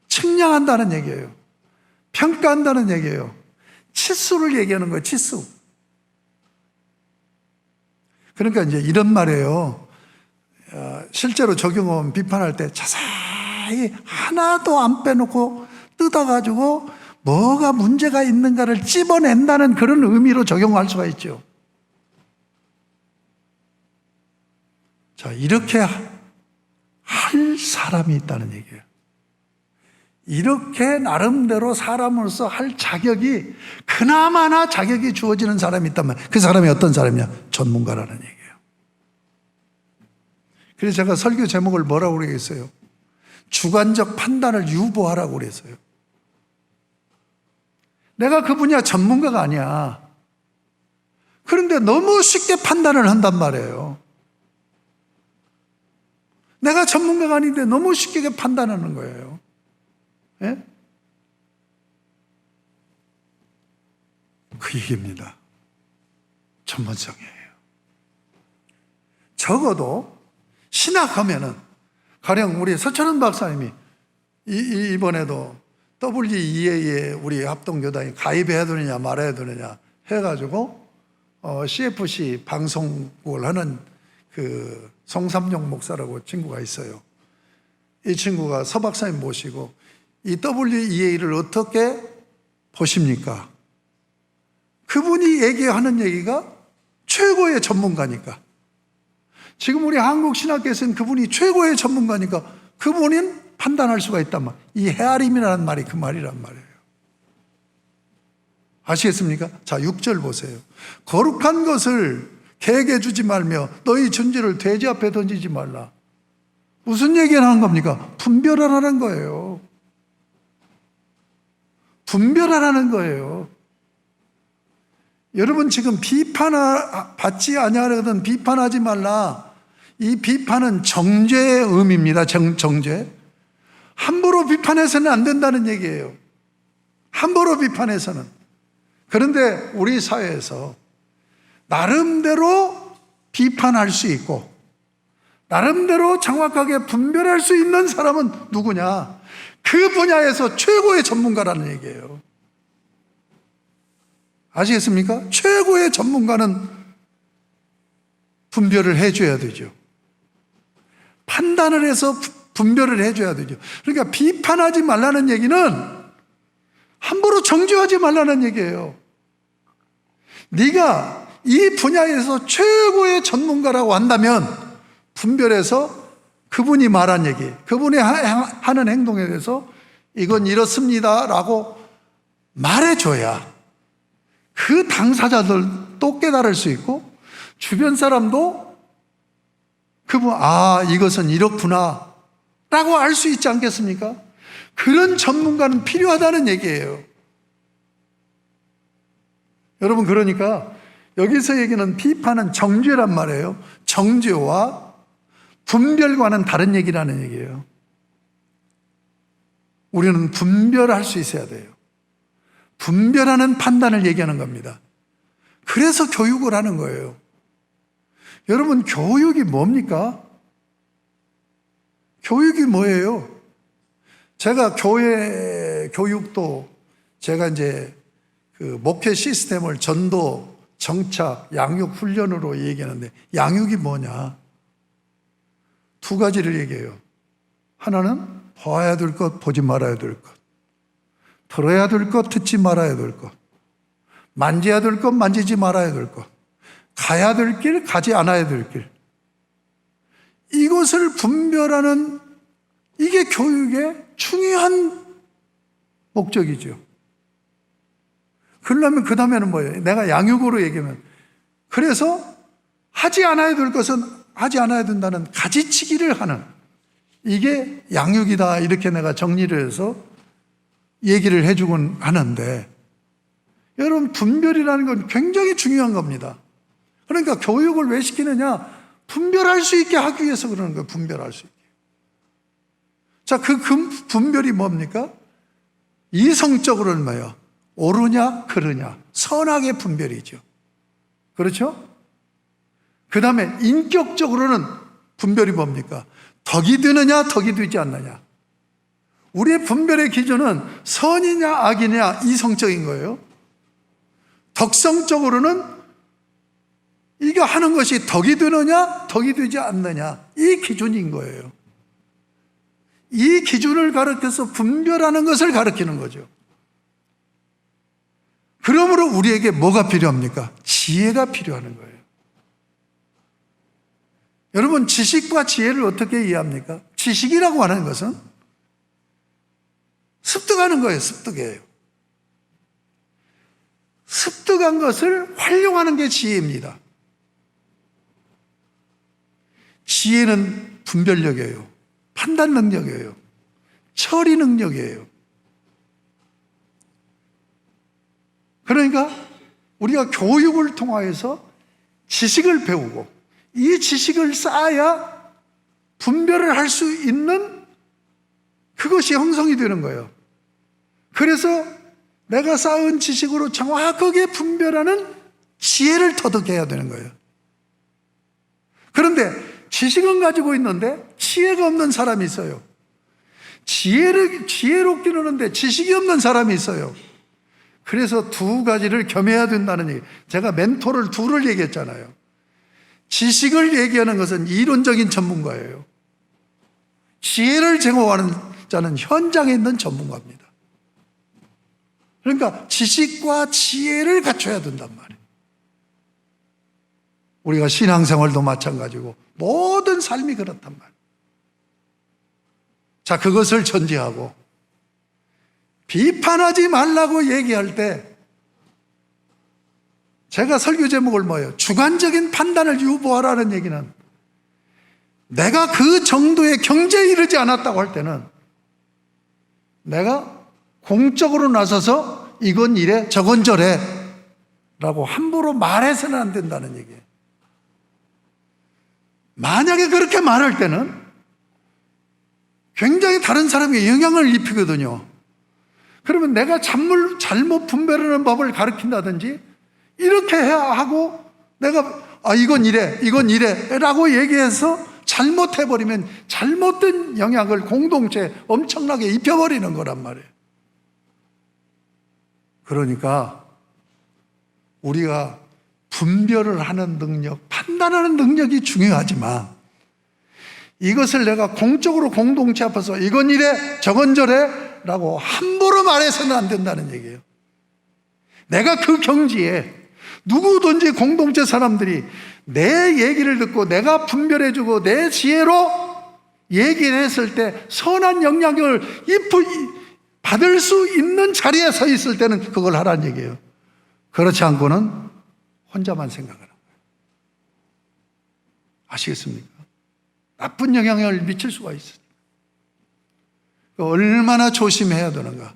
측량한다는 얘기예요. 평가한다는 얘기예요. 치수를 얘기하는 거예요. 치수. 그러니까 이제 이런 말이에요. 실제로 적용하면 비판할 때 자세히 하나도 안 빼놓고 뜯어가지고 뭐가 문제가 있는가를 찝어낸다는 그런 의미로 적용할 수가 있죠. 자, 이렇게 할 사람이 있다는 얘기예요. 이렇게 나름대로 사람으로서 할 자격이 그나마나 자격이 주어지는 사람이 있다면 그 사람이 어떤 사람이냐? 전문가라는 얘기예요. 그래서 제가 설교 제목을 뭐라고 그러겠어요? 주관적 판단을 유보하라고 그랬어요. 내가 그 분야 전문가가 아니야. 그런데 너무 쉽게 판단을 한단 말이에요. 내가 전문가가 아닌데 너무 쉽게 판단하는 거예요. 예? 그 얘기입니다. 전문성이에요. 적어도 신학하면은 가령 우리 서천원 박사님이 이번에도 WEA에 우리 합동교단이 가입해야 되느냐 말아야 되느냐 해가지고 CFC 방송국을 하는 그 송삼용 목사라고 친구가 있어요. 이 친구가 서 박사님 모시고 이 WEA를 어떻게 보십니까? 그분이 얘기하는 얘기가 최고의 전문가니까. 지금 우리 한국신학교에서는 그분이 최고의 전문가니까 그분은 판단할 수가 있단 말. 이 헤아림이라는 말이 그 말이란 말이에요. 아시겠습니까? 자, 6절 보세요. 거룩한 것을 개에게 주지 말며 너희 준지를 돼지 앞에 던지지 말라. 무슨 얘기를 하는 겁니까? 분별하라는 거예요. 분별하라는 거예요. 여러분 지금 받지 아니하거든 비판하지 말라. 이 비판은 정죄의 의미입니다. 정죄. 함부로 비판해서는 안 된다는 얘기예요. 함부로 비판해서는. 그런데 우리 사회에서 나름대로 비판할 수 있고 나름대로 정확하게 분별할 수 있는 사람은 누구냐? 그 분야에서 최고의 전문가라는 얘기예요. 아시겠습니까? 최고의 전문가는 분별을 해줘야 되죠. 판단을 해서 분별을 해줘야 되죠. 그러니까 비판하지 말라는 얘기는 함부로 정죄하지 말라는 얘기예요. 네가 이 분야에서 최고의 전문가라고 한다면 분별해서 그분이 말한 얘기, 그분이 하는 행동에 대해서 이건 이렇습니다 라고 말해줘야 그 당사자들도 깨달을 수 있고 주변 사람도 그분 이것은 이렇구나 라고 알 수 있지 않겠습니까? 그런 전문가는 필요하다는 얘기예요. 여러분, 그러니까 여기서 얘기는 비판은 정죄란 말이에요. 정죄와 분별과는 다른 얘기라는 얘기예요. 우리는 분별할 수 있어야 돼요. 분별하는 판단을 얘기하는 겁니다. 그래서 교육을 하는 거예요. 여러분, 교육이 뭡니까? 교육이 뭐예요? 제가 교회 교육도 제가 이제 그 목회 시스템을 전도, 정착, 양육, 훈련으로 얘기하는데 양육이 뭐냐? 두 가지를 얘기해요. 하나는 봐야 될 것, 보지 말아야 될 것. 들어야 될 것, 듣지 말아야 될 것. 만져야 될 것, 만지지 말아야 될 것. 가야 될 길, 가지 않아야 될 길. 이것을 분별하는 이게 교육의 중요한 목적이죠. 그러려면 그 다음에는 뭐예요? 내가 양육으로 얘기하면 그래서 하지 않아야 될 것은 하지 않아야 된다는 가지치기를 하는 이게 양육이다 이렇게 내가 정리를 해서 얘기를 해주곤 하는데 여러분 분별이라는 건 굉장히 중요한 겁니다. 그러니까 교육을 왜 시키느냐? 분별할 수 있게 하기 위해서 그러는 거예요. 분별할 수 있게. 자, 그 분별이 뭡니까? 이성적으로는 뭐예요? 옳으냐 그르냐 선악의 분별이죠. 그렇죠? 그 다음에 인격적으로는 분별이 뭡니까? 덕이 되느냐 덕이 되지 않느냐. 우리의 분별의 기준은 선이냐 악이냐 이성적인 거예요. 덕성적으로는 이거 하는 것이 덕이 되느냐 덕이 되지 않느냐 이 기준인 거예요. 이 기준을 가르쳐서 분별하는 것을 가르치는 거죠. 그러므로 우리에게 뭐가 필요합니까? 지혜가 필요한 거예요. 여러분, 지식과 지혜를 어떻게 이해합니까? 지식이라고 하는 것은 습득하는 거예요. 습득이에요. 습득한 것을 활용하는 게 지혜입니다. 지혜는 분별력이에요. 판단 능력이에요. 처리 능력이에요. 그러니까 우리가 교육을 통하여서 지식을 배우고 이 지식을 쌓아야 분별을 할 수 있는 그것이 형성이 되는 거예요. 그래서 내가 쌓은 지식으로 정확하게 분별하는 지혜를 터득해야 되는 거예요. 그런데 지식은 가지고 있는데 지혜가 없는 사람이 있어요. 지혜롭게 노는데 지식이 없는 사람이 있어요. 그래서 두 가지를 겸해야 된다는 얘기. 제가 멘토를 둘을 얘기했잖아요. 지식을 얘기하는 것은 이론적인 전문가예요. 지혜를 제공하는 자는 현장에 있는 전문가입니다. 그러니까 지식과 지혜를 갖춰야 된단 말이에요. 우리가 신앙생활도 마찬가지고 모든 삶이 그렇단 말이에요. 자, 그것을 전제하고 비판하지 말라고 얘기할 때 제가 설교 제목을 뭐예요? 주관적인 판단을 유보하라는 얘기는 내가 그 정도의 경제에 이르지 않았다고 할 때는 내가 공적으로 나서서 이건 이래 저건 저래 라고 함부로 말해서는 안 된다는 얘기예요. 만약에 그렇게 말할 때는 굉장히 다른 사람에게 영향을 입히거든요. 그러면 내가 잘못 분별하는 법을 가르친다든지 이렇게 해야 하고 내가 이건 이래 라고 얘기해서 잘못해버리면 잘못된 영향을 공동체에 엄청나게 입혀버리는 거란 말이에요. 그러니까 우리가 분별을 하는 능력, 판단하는 능력이 중요하지만 이것을 내가 공적으로 공동체 앞에서 이건 이래 저건 저래 라고 함부로 말해서는 안 된다는 얘기예요. 내가 그 경지에 누구든지 공동체 사람들이 내 얘기를 듣고 내가 분별해주고 내 지혜로 얘기를 했을 때 선한 영향을 받을 수 있는 자리에 서 있을 때는 그걸 하라는 얘기예요. 그렇지 않고는 혼자만 생각하는 거예요. 아시겠습니까? 나쁜 영향을 미칠 수가 있어요. 얼마나 조심해야 되는가.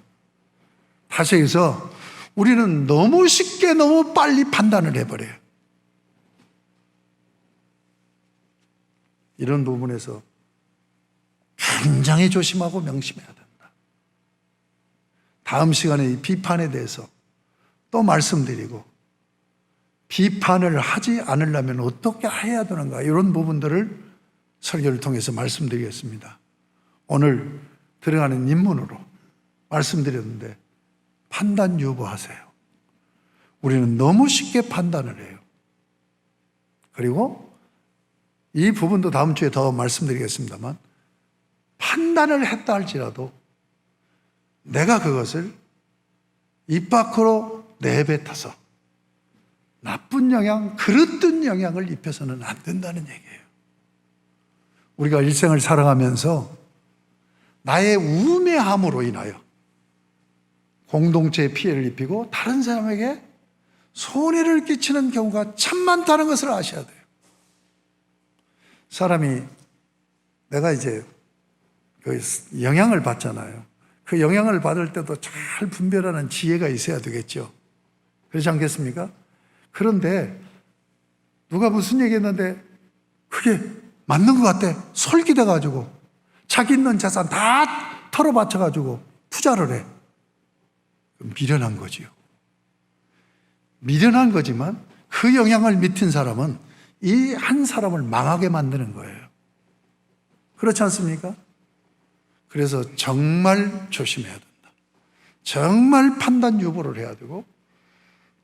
다시 해서 우리는 너무 쉽게 너무 빨리 판단을 해버려요. 이런 부분에서 굉장히 조심하고 명심해야 된다. 다음 시간에 이 비판에 대해서 또 말씀드리고 비판을 하지 않으려면 어떻게 해야 되는가 이런 부분들을 설교를 통해서 말씀드리겠습니다. 오늘 들어가는 인문으로 말씀드렸는데 판단 유보하세요. 우리는 너무 쉽게 판단을 해요. 그리고 이 부분도 다음 주에 더 말씀드리겠습니다만 판단을 했다 할지라도 내가 그것을 입 밖으로 내뱉어서 나쁜 영향, 그릇된 영향을 입혀서는 안 된다는 얘기예요. 우리가 일생을 살아가면서 나의 우매함으로 인하여 공동체에 피해를 입히고 다른 사람에게 손해를 끼치는 경우가 참 많다는 것을 아셔야 돼요. 사람이 내가 이제 그 영향을 받잖아요. 그 영향을 받을 때도 잘 분별하는 지혜가 있어야 되겠죠. 그렇지 않겠습니까? 그런데 누가 무슨 얘기했는데 그게 맞는 것 같아. 솔깃해가지고 자기 있는 재산 다 털어바쳐가지고 투자를 해. 미련한 거지요. 미련한 거지만 그 영향을 미친 사람은 이 한 사람을 망하게 만드는 거예요. 그렇지 않습니까? 그래서 정말 조심해야 된다. 정말 판단 유보를 해야 되고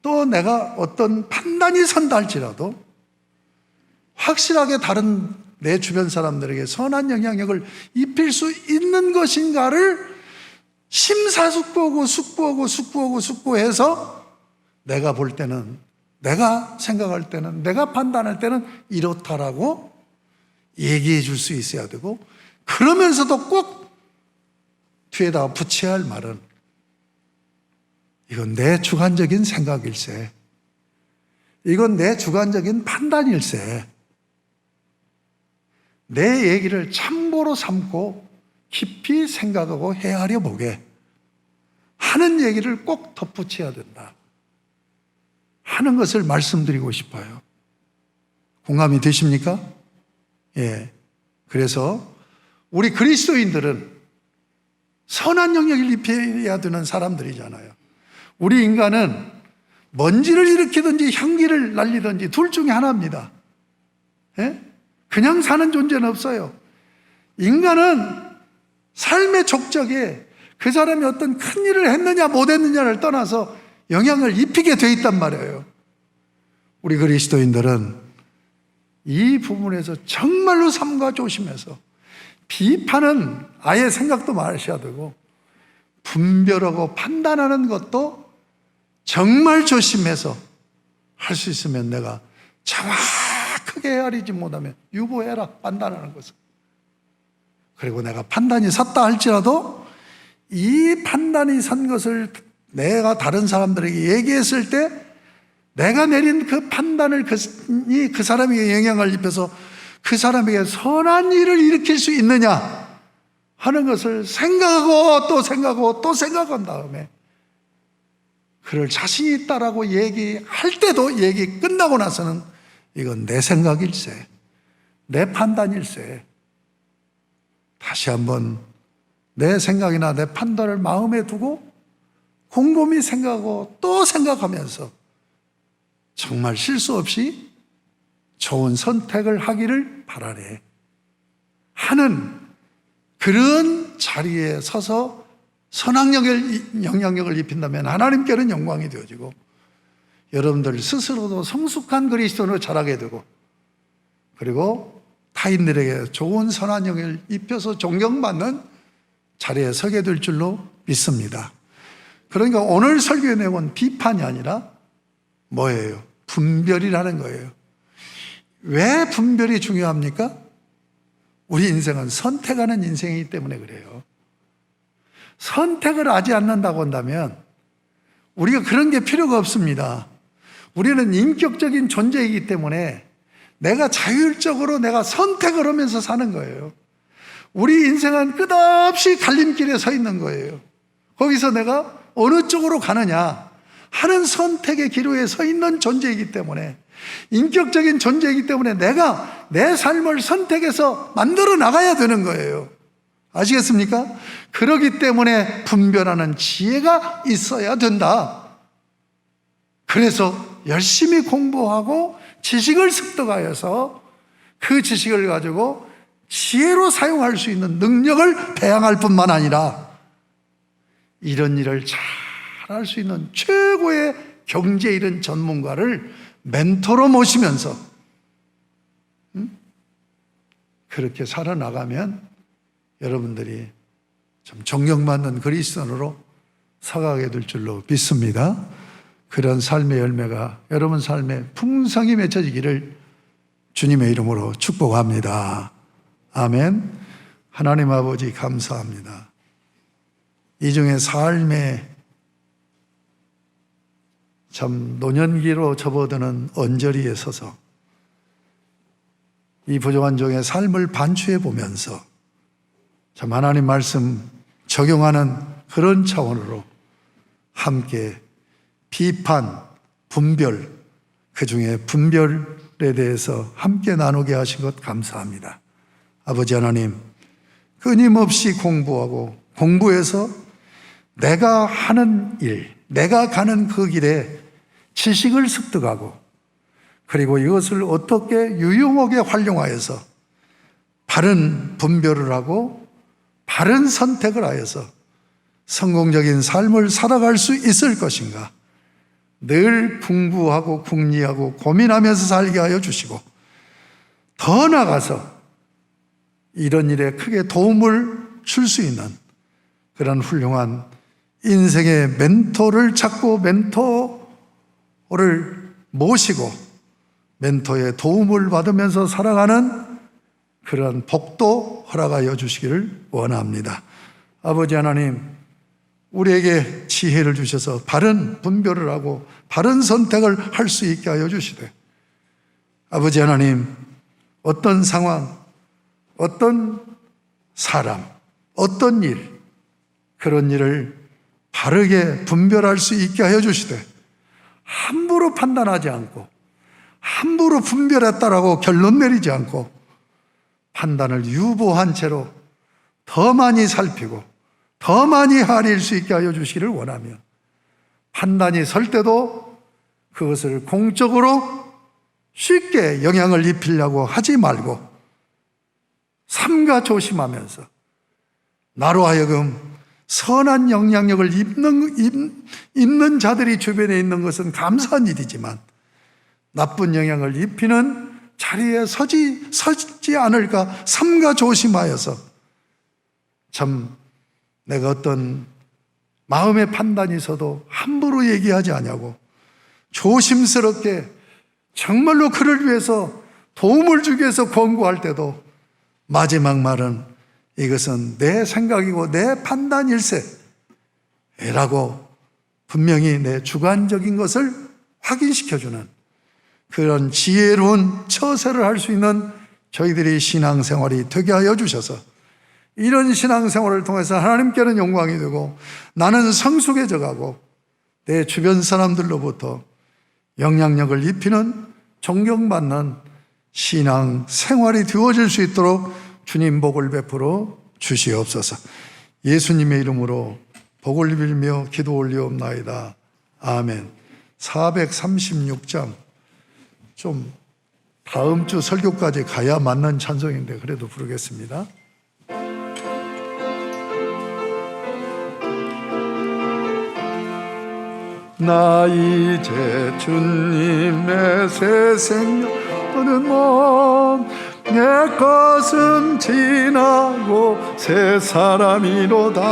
또 내가 어떤 판단이 선다 할지라도 확실하게 다른 내 주변 사람들에게 선한 영향력을 입힐 수 있는 것인가를 숙고해서 내가 볼 때는, 내가 생각할 때는, 내가 판단할 때는 이렇다라고 얘기해 줄 수 있어야 되고 그러면서도 꼭 뒤에다가 붙여야 할 말은 이건 내 주관적인 생각일세, 이건 내 주관적인 판단일세, 내 얘기를 참고로 삼고 깊이 생각하고 헤아려 보게 하는 얘기를 꼭 덧붙여야 된다 하는 것을 말씀드리고 싶어요. 공감이 되십니까? 예. 그래서 우리 그리스도인들은 선한 영향을 입혀야 되는 사람들이잖아요. 우리 인간은 먼지를 일으키든지 향기를 날리든지 둘 중에 하나입니다. 예? 그냥 사는 존재는 없어요. 인간은 삶의 족적에 그 사람이 어떤 큰 일을 했느냐 못했느냐를 떠나서 영향을 입히게 돼 있단 말이에요. 우리 그리스도인들은 이 부분에서 정말로 삼가 조심해서 비판은 아예 생각도 마셔야 되고 분별하고 판단하는 것도 정말 조심해서 할 수 있으면 내가 정확하게 헤아리지 못하면 유보해라, 판단하는 것을. 그리고 내가 판단이 섰다 할지라도 이 판단이 선 것을 내가 다른 사람들에게 얘기했을 때 내가 내린 그 판단을 그 사람에게 영향을 입혀서 그 사람에게 선한 일을 일으킬 수 있느냐 하는 것을 생각하고 또 생각하고 또 생각한 다음에 그를 자신 있다라고 얘기할 때도 얘기 끝나고 나서는 이건 내 생각일세, 내 판단일세. 다시 한번 내 생각이나 내 판단을 마음에 두고 곰곰이 생각하고 또 생각하면서 정말 실수 없이 좋은 선택을 하기를 바라네 하는 그런 자리에 서서 선악력을 영향력을 입힌다면 하나님께는 영광이 되어지고 여러분들 스스로도 성숙한 그리스도인으로 자라게 되고 그리고 타인들에게 좋은 선한 영향을 입혀서 존경받는 자리에 서게 될 줄로 믿습니다. 그러니까 오늘 설교의 내용은 비판이 아니라 뭐예요? 분별이라는 거예요. 왜 분별이 중요합니까? 우리 인생은 선택하는 인생이기 때문에 그래요. 선택을 하지 않는다고 한다면 우리가 그런 게 필요가 없습니다. 우리는 인격적인 존재이기 때문에 내가 자율적으로 내가 선택을 하면서 사는 거예요. 우리 인생은 끝없이 갈림길에 서 있는 거예요. 거기서 내가 어느 쪽으로 가느냐 하는 선택의 기로에 서 있는 존재이기 때문에 인격적인 존재이기 때문에 내가 내 삶을 선택해서 만들어 나가야 되는 거예요. 아시겠습니까? 그렇기 때문에 분별하는 지혜가 있어야 된다. 그래서 열심히 공부하고 지식을 습득하여서 그 지식을 가지고 지혜로 사용할 수 있는 능력을 배양할 뿐만 아니라 이런 일을 잘 할 수 있는 최고의 경제 이론 전문가를 멘토로 모시면서 그렇게 살아나가면 여러분들이 참 존경받는 그리스도인으로 서가게 될 줄로 믿습니다. 그런 삶의 열매가 여러분 삶에 풍성히 맺혀지기를 주님의 이름으로 축복합니다. 아멘. 하나님 아버지 감사합니다. 이 중에 삶의 참 노년기로 접어드는 언저리에 서서 이 부족한 종의 삶을 반추해 보면서 참 하나님 말씀 적용하는 그런 차원으로 함께 비판, 분별, 그 중에 분별에 대해서 함께 나누게 하신 것 감사합니다. 아버지 하나님, 끊임없이 공부하고 공부해서 내가 하는 일, 내가 가는 그 길에 지식을 습득하고 그리고 이것을 어떻게 유용하게 활용하여서 바른 분별을 하고 바른 선택을 하여서 성공적인 삶을 살아갈 수 있을 것인가 늘 궁구하고 궁리하고 고민하면서 살게 하여 주시고 더 나아가서 이런 일에 크게 도움을 줄 수 있는 그런 훌륭한 인생의 멘토를 찾고 멘토를 모시고 멘토의 도움을 받으면서 살아가는 그런 복도 허락하여 주시기를 원합니다. 아버지 하나님, 우리에게 지혜를 주셔서 바른 분별을 하고 바른 선택을 할 수 있게 하여 주시되 아버지 하나님, 어떤 상황, 어떤 사람, 어떤 일, 그런 일을 바르게 분별할 수 있게 하여 주시되 함부로 판단하지 않고 함부로 분별했다라고 결론 내리지 않고 판단을 유보한 채로 더 많이 살피고 더 많이 헤아릴 수 있게 하여 주시기를 원하며 판단이 설 때도 그것을 공적으로 쉽게 영향을 입히려고 하지 말고 삼가 조심하면서 나로 하여금 선한 영향력을 입는 자들이 주변에 있는 것은 감사한 일이지만 나쁜 영향을 입히는 자리에 서지 않을까 삼가 조심하여서 참 내가 어떤 마음의 판단이 있어도 함부로 얘기하지 않냐고 조심스럽게 정말로 그를 위해서 도움을 주기 위해서 권고할 때도 마지막 말은 이것은 내 생각이고 내 판단일세 라고 분명히 내 주관적인 것을 확인시켜주는 그런 지혜로운 처세를 할 수 있는 저희들이 신앙생활이 되게 하여 주셔서 이런 신앙생활을 통해서 하나님께는 영광이 되고 나는 성숙해져 가고 내 주변 사람들로부터 영향력을 입히는 존경받는 신앙생활이 되어질 수 있도록 주님 복을 베풀어 주시옵소서. 예수님의 이름으로 복을 빌며 기도 올리옵나이다. 아멘. 436장 좀 다음 주 설교까지 가야 맞는 찬송인데 그래도 부르겠습니다. 나 이제 주님의 새 생명 얻은 몸 내 것은 지나고 새 사람이로다.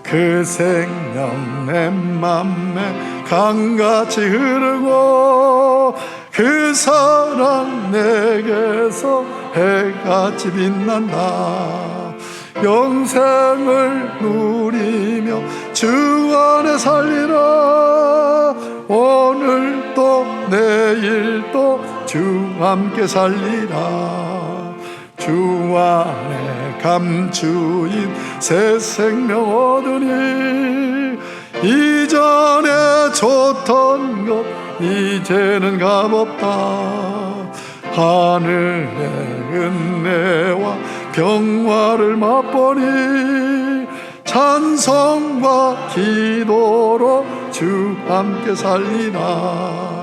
그 생명 내 맘에 강같이 흐르고 그 사랑 내게서 해같이 빛난다. 영생을 누리며 주 안에 살리라. 오늘도 내일도 주 함께 살리라. 주 안에 감추인 새 생명 얻으니 이전에 좋던 것 이제는 값없다. 하늘의 은혜와 평화를 맛보니 찬송과 기도로 주 함께 살리라.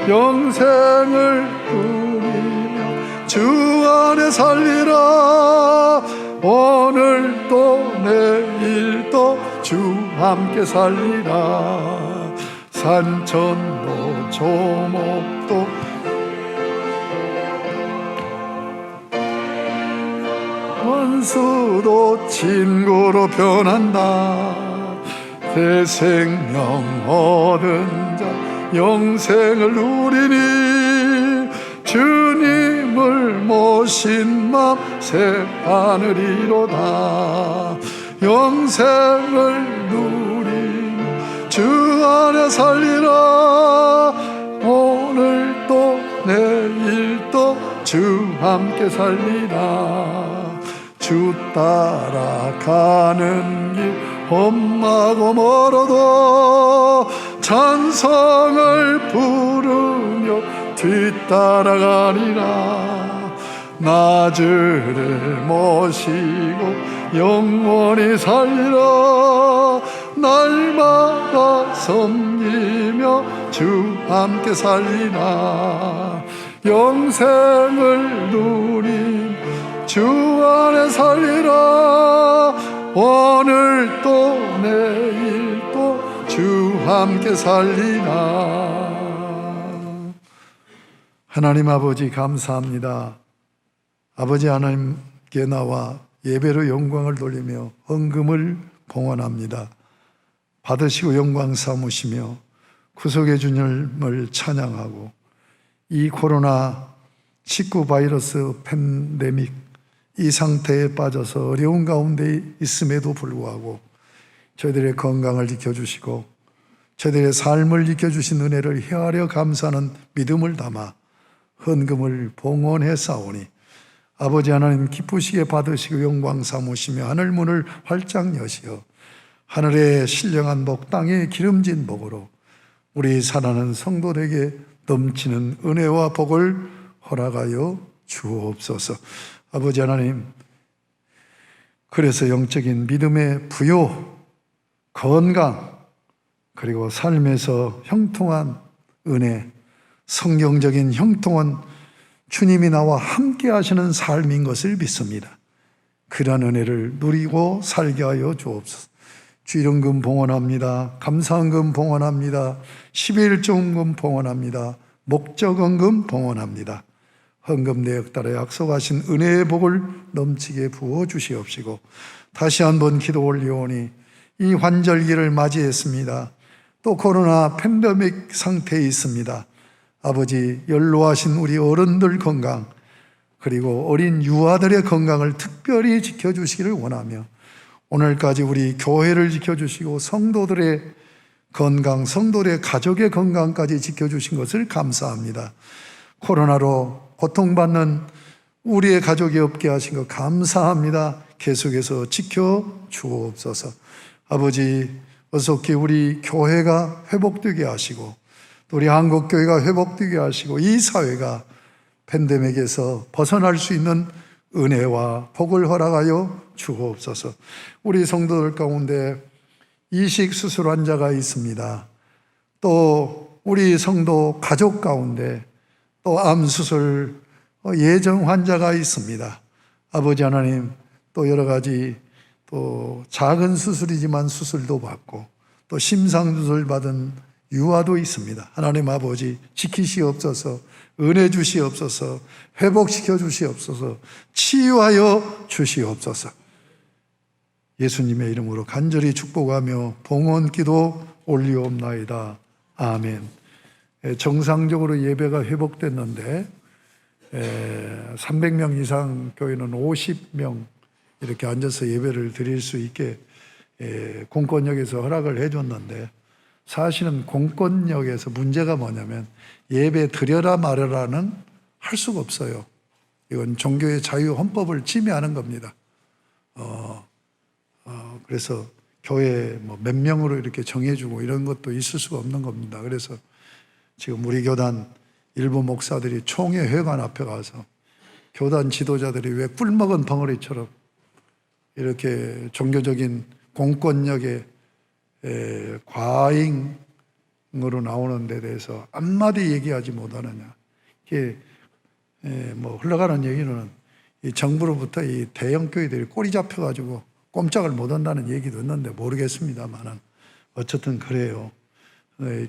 영생을 누리며 주 안에 살리라. 오늘도 내일도 주 함께 살리라. 산천도 조목도 원수도 친구로 변한다. 새 생명 얻은 자 영생을 누리니 주님을 모신 맘 새 하늘이로다. 영생을 누리니 주 안에 살리라. 오늘도 내일도 주 함께 살리라. 주 따라가는 길 험하고 멀어도 찬송을 부르며 뒤따라가리라. 나주를 모시고 영원히 살리라. 날마다 섬기며 주 함께 살리라. 영생을 누린 주 안에 살리라. 오늘도 내일도 주 함께 살리라. 하나님 아버지 감사합니다. 아버지 하나님께 나와 예배로 영광을 돌리며 헌금을 봉헌합니다. 받으시고 영광 삼으시며 구속의 주님을 찬양하고 이 코로나19 바이러스 팬데믹 이 상태에 빠져서 어려운 가운데 있음에도 불구하고 저희들의 건강을 지켜주시고 저희들의 삶을 지켜주신 은혜를 헤아려 감사하는 믿음을 담아 헌금을 봉헌해 싸우니 아버지 하나님 기쁘시게 받으시고 영광 삼으시며 하늘 문을 활짝 여시어 하늘의 신령한 복 땅에 기름진 복으로 우리 사랑하는 성도들에게 넘치는 은혜와 복을 허락하여 주옵소서. 아버지 하나님, 그래서 영적인 믿음의 부요, 건강, 그리고 삶에서 형통한 은혜, 성경적인 형통한 주님이 나와 함께 하시는 삶인 것을 믿습니다. 그러한 은혜를 누리고 살게 하여 주옵소서. 주일헌금 봉헌합니다. 감사헌금 봉헌합니다. 11조헌금 봉헌합니다. 목적헌금 봉헌합니다. 헌금 내역 따라 약속하신 은혜의 복을 넘치게 부어 주시옵시고 다시 한번 기도 올리오니 이 환절기를 맞이했습니다. 또 코로나 팬데믹 상태에 있습니다. 아버지, 연로하신 우리 어른들 건강, 그리고 어린 유아들의 건강을 특별히 지켜주시기를 원하며 오늘까지 우리 교회를 지켜주시고 성도들의 건강, 성도들의 가족의 건강까지 지켜주신 것을 감사합니다. 코로나로 고통받는 우리의 가족이 없게 하신 것 감사합니다. 계속해서 지켜주옵소서. 아버지, 어속히 우리 교회가 회복되게 하시고 또 우리 한국교회가 회복되게 하시고 이 사회가 팬데믹에서 벗어날 수 있는 은혜와 복을 허락하여 주옵소서. 우리 성도들 가운데 이식 수술 환자가 있습니다. 또 우리 성도 가족 가운데 또 암 수술 예정 환자가 있습니다. 아버지 하나님, 또 여러 가지 또 작은 수술이지만 수술도 받고 또 심상 수술 받은 유아도 있습니다. 하나님 아버지, 지키시옵소서, 은혜 주시옵소서, 회복시켜 주시옵소서, 치유하여 주시옵소서. 예수님의 이름으로 간절히 축복하며 봉헌 기도 올리옵나이다. 아멘. 정상적으로 예배가 회복됐는데 300명 이상 교회는 50명 이렇게 앉아서 예배를 드릴 수 있게 공권력에서 허락을 해줬는데, 사실은 공권력에서 문제가 뭐냐면 예배 드려라 말아라는 할 수가 없어요. 이건 종교의 자유 헌법을 침해하는 겁니다. 그래서 교회 뭐 몇 명으로 이렇게 정해주고 이런 것도 있을 수가 없는 겁니다. 그래서 지금 우리 교단 일부 목사들이 총회 회관 앞에 가서 교단 지도자들이 왜 꿀먹은 덩어리처럼 이렇게 종교적인 공권력의 과잉으로 나오는 데 대해서 한마디 얘기하지 못하느냐. 이게 뭐 흘러가는 얘기는 이 정부로부터 이 대형 교회들이 꼬리 잡혀가지고 꼼짝을 못한다는 얘기도 있는데 모르겠습니다만은 어쨌든 그래요.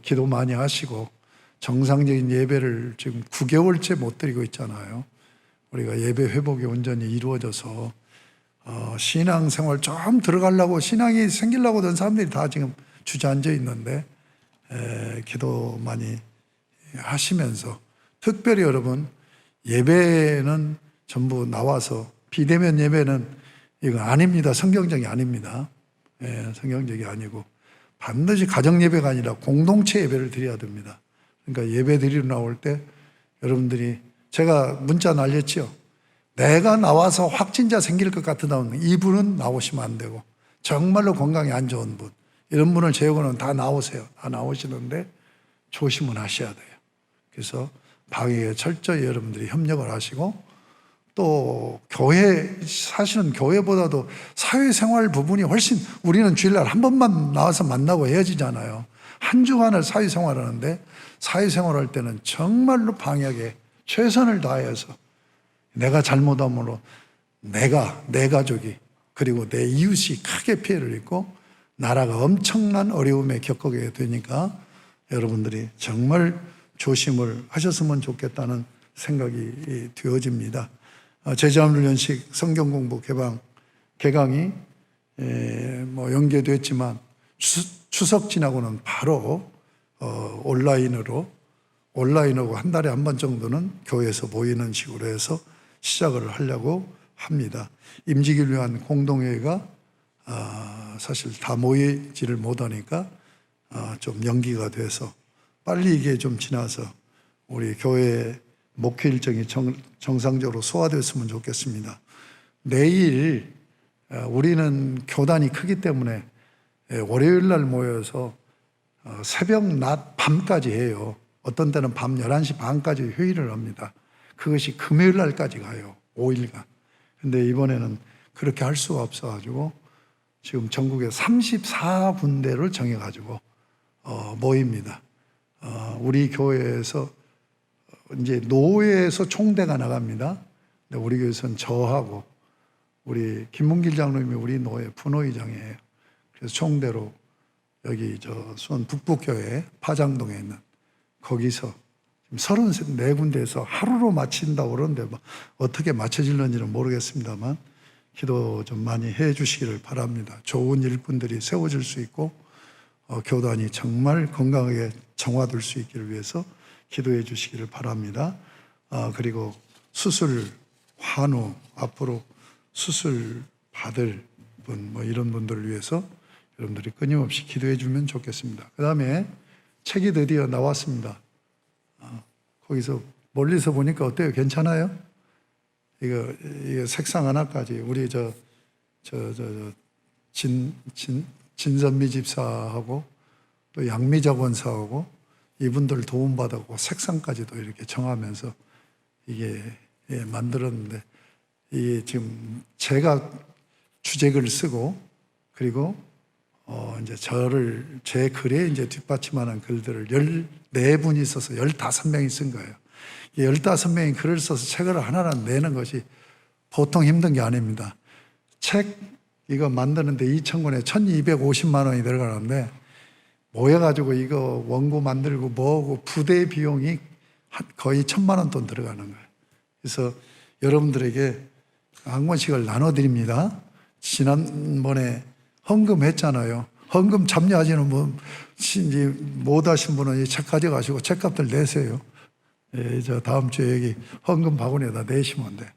기도 많이 하시고 정상적인 예배를 지금 9개월째 못 드리고 있잖아요. 우리가 예배 회복이 온전히 이루어져서 신앙생활 좀 들어가려고 신앙이 생기려고 하던 사람들이 다 지금 주저앉아 있는데 기도 많이 하시면서 특별히 여러분, 예배는 전부 나와서 비대면 예배는 이거 아닙니다. 성경적이 아닙니다. 성경적이 아니고 반드시 가정 예배가 아니라 공동체 예배를 드려야 됩니다. 그러니까 예배 드리러 나올 때 여러분들이, 제가 문자 날렸죠. 내가 나와서 확진자 생길 것 같다면 이분은 나오시면 안 되고, 정말로 건강이 안 좋은 분, 이런 분을 제외하고는 다 나오세요. 다 나오시는데 조심은 하셔야 돼요. 그래서 방역에 철저히 여러분들이 협력을 하시고, 또 교회, 사실은 교회보다도 사회생활 부분이 훨씬, 우리는 주일날 한 번만 나와서 만나고 헤어지잖아요. 한 주간을 사회생활 하는데 사회생활 할 때는 정말로 방역에 최선을 다해서 내가 잘못함으로 내가, 내 가족이, 그리고 내 이웃이 크게 피해를 입고 나라가 엄청난 어려움에 겪게 되니까 여러분들이 정말 조심을 하셨으면 좋겠다는 생각이 되어집니다. 제자훈련식 성경 공부 개강이 뭐 연계됐지만 추석 지나고는 바로 온라인으로 한 달에 한 번 정도는 교회에서 모이는 식으로 해서 시작을 하려고 합니다. 임직을 위한 공동회의가 사실 다 모이지를 못하니까 좀 연기가 돼서 빨리 이게 좀 지나서 우리 교회 목회 일정이 정상적으로 소화됐으면 좋겠습니다. 내일 우리는 교단이 크기 때문에 월요일 날 모여서 새벽, 낮, 밤까지 해요. 어떤 때는 밤 11시 반까지 회의를 합니다. 그것이 금요일 날까지 가요. 5일간. 근데 이번에는 그렇게 할 수가 없어가지고 지금 전국에 34군데를 정해가지고 모입니다. 우리 교회에서 이제 노회에서 총대가 나갑니다. 근데 우리 교회에서는 저하고 우리 김문길 장로님이 우리 노회 분호의장이에요. 그래서 총대로 여기 수원 북부교회 파장동에 있는 거기서 34군데에서 하루로 마친다고 그러는데 어떻게 맞춰질는지는 모르겠습니다만 기도 좀 많이 해 주시기를 바랍니다. 좋은 일꾼들이 세워질 수 있고 교단이 정말 건강하게 정화될 수 있기를 위해서 기도해 주시기를 바랍니다. 그리고 수술 환우 앞으로 수술 받을 분 이런 분들을 위해서 여러분들이 끊임없이 기도해 주면 좋겠습니다. 그 다음에 책이 드디어 나왔습니다. 거기서 멀리서 보니까 어때요? 괜찮아요? 이거 색상 하나까지 우리 진선미 집사하고 또 양미자 권사하고 이분들 도움받았고 색상까지도 이렇게 정하면서 이게 만들었는데 이게 지금 제가 주제글을 쓰고 그리고 이제 제 글에 이제 뒷받침하는 글들을 14분이 써서 15명이 쓴 거예요. 15명이 글을 써서 책을 하나하나 내는 것이 보통 힘든 게 아닙니다. 책 이거 만드는데 2,000권에 1,250만 원이 들어가는데 모여가지고 이거 원고 만들고 뭐하고 부대 비용이 거의 1,000만 원 돈 들어가는 거예요. 그래서 여러분들에게 한 권씩을 나눠드립니다. 지난번에 헌금했잖아요. 헌금 참여하시는 분, 못 하신 분은 이 책 가져가시고 책값들 내세요. 저 다음 주에 여기 헌금 바구니에다 내시면 돼.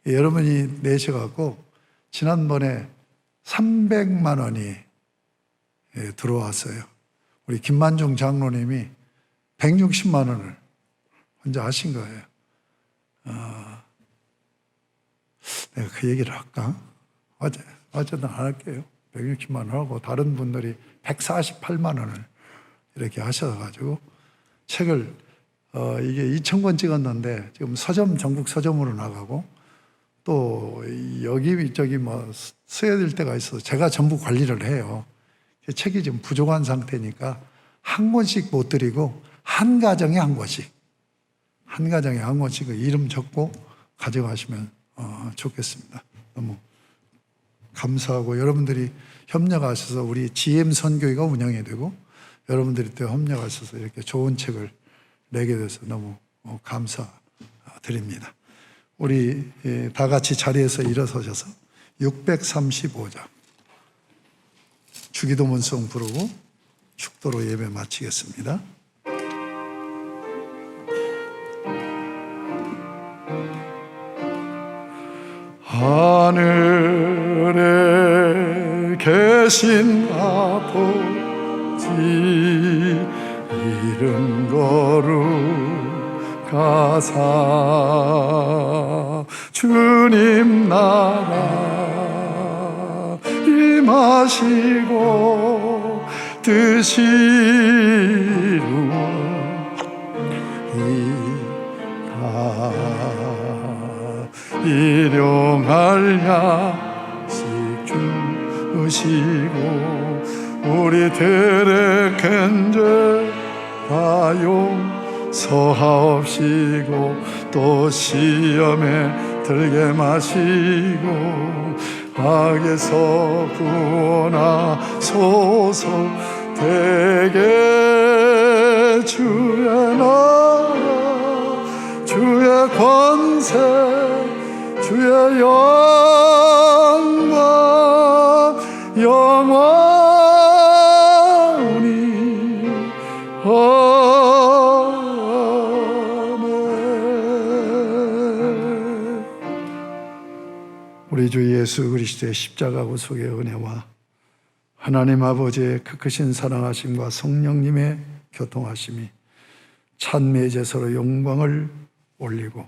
여러분이 내셔갖고 지난번에 300만 원이 들어왔어요. 우리 김만중 장로님이 160만 원을 혼자 하신 거예요. 내가 그 얘기를 할까? 어쨌든 안 할게요. 160만 원 하고 다른 분들이 148만 원을 이렇게 하셔가지고 책을 이게 2,000권 찍었는데 지금 서점 전국 서점으로 나가고 또 여기저기 써야 될 때가 있어서 제가 전부 관리를 해요. 책이 지금 부족한 상태니까 한 권씩 못 드리고 한 가정에 한 권씩 이름 적고 가져가시면 좋겠습니다. 너무 감사하고 여러분들이 협력하셔서 우리 GM 선교회가 운영이 되고 여러분들이 또 협력하셔서 이렇게 좋은 책을 내게 돼서 너무 감사드립니다. 우리 다 같이 자리에서 일어서셔서 635장 주기도문송 부르고 축도로 예배 마치겠습니다. 하늘에 계신 아버지 이름 거룩하사 주님 나라 임하시고 뜻이 이루어지다 일용할 양식 주시고 우리들의 큰 죄 다 용서하옵시고 또 시험에 들게 마시고 악에서 구원하소서 대개 주의 나라 주의 권세 주의 영광 영원히 아멘. 우리 주 예수 그리스도의 십자가 구속의 은혜와 하나님 아버지의 그 크신 사랑하심과 성령님의 교통하심이 찬미의 제사로 영광을 올리고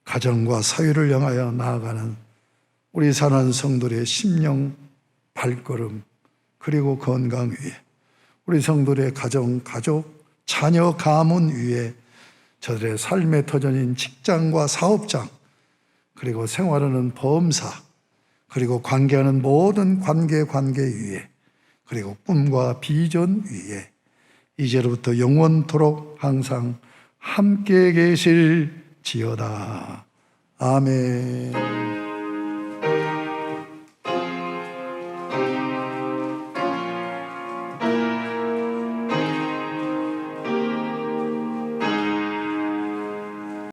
가정과 사회를 향하여 나아가는 우리 사랑하는 성도들의 심령 발걸음 그리고 건강 위에 우리 성도들의 가정, 가족, 자녀, 가문 위에 저들의 삶의 터전인 직장과 사업장 그리고 생활하는 범사 그리고 관계하는 모든 관계 위에 그리고 꿈과 비전 위에 이제로부터 영원토록 항상 함께 계실지어다. 아멘.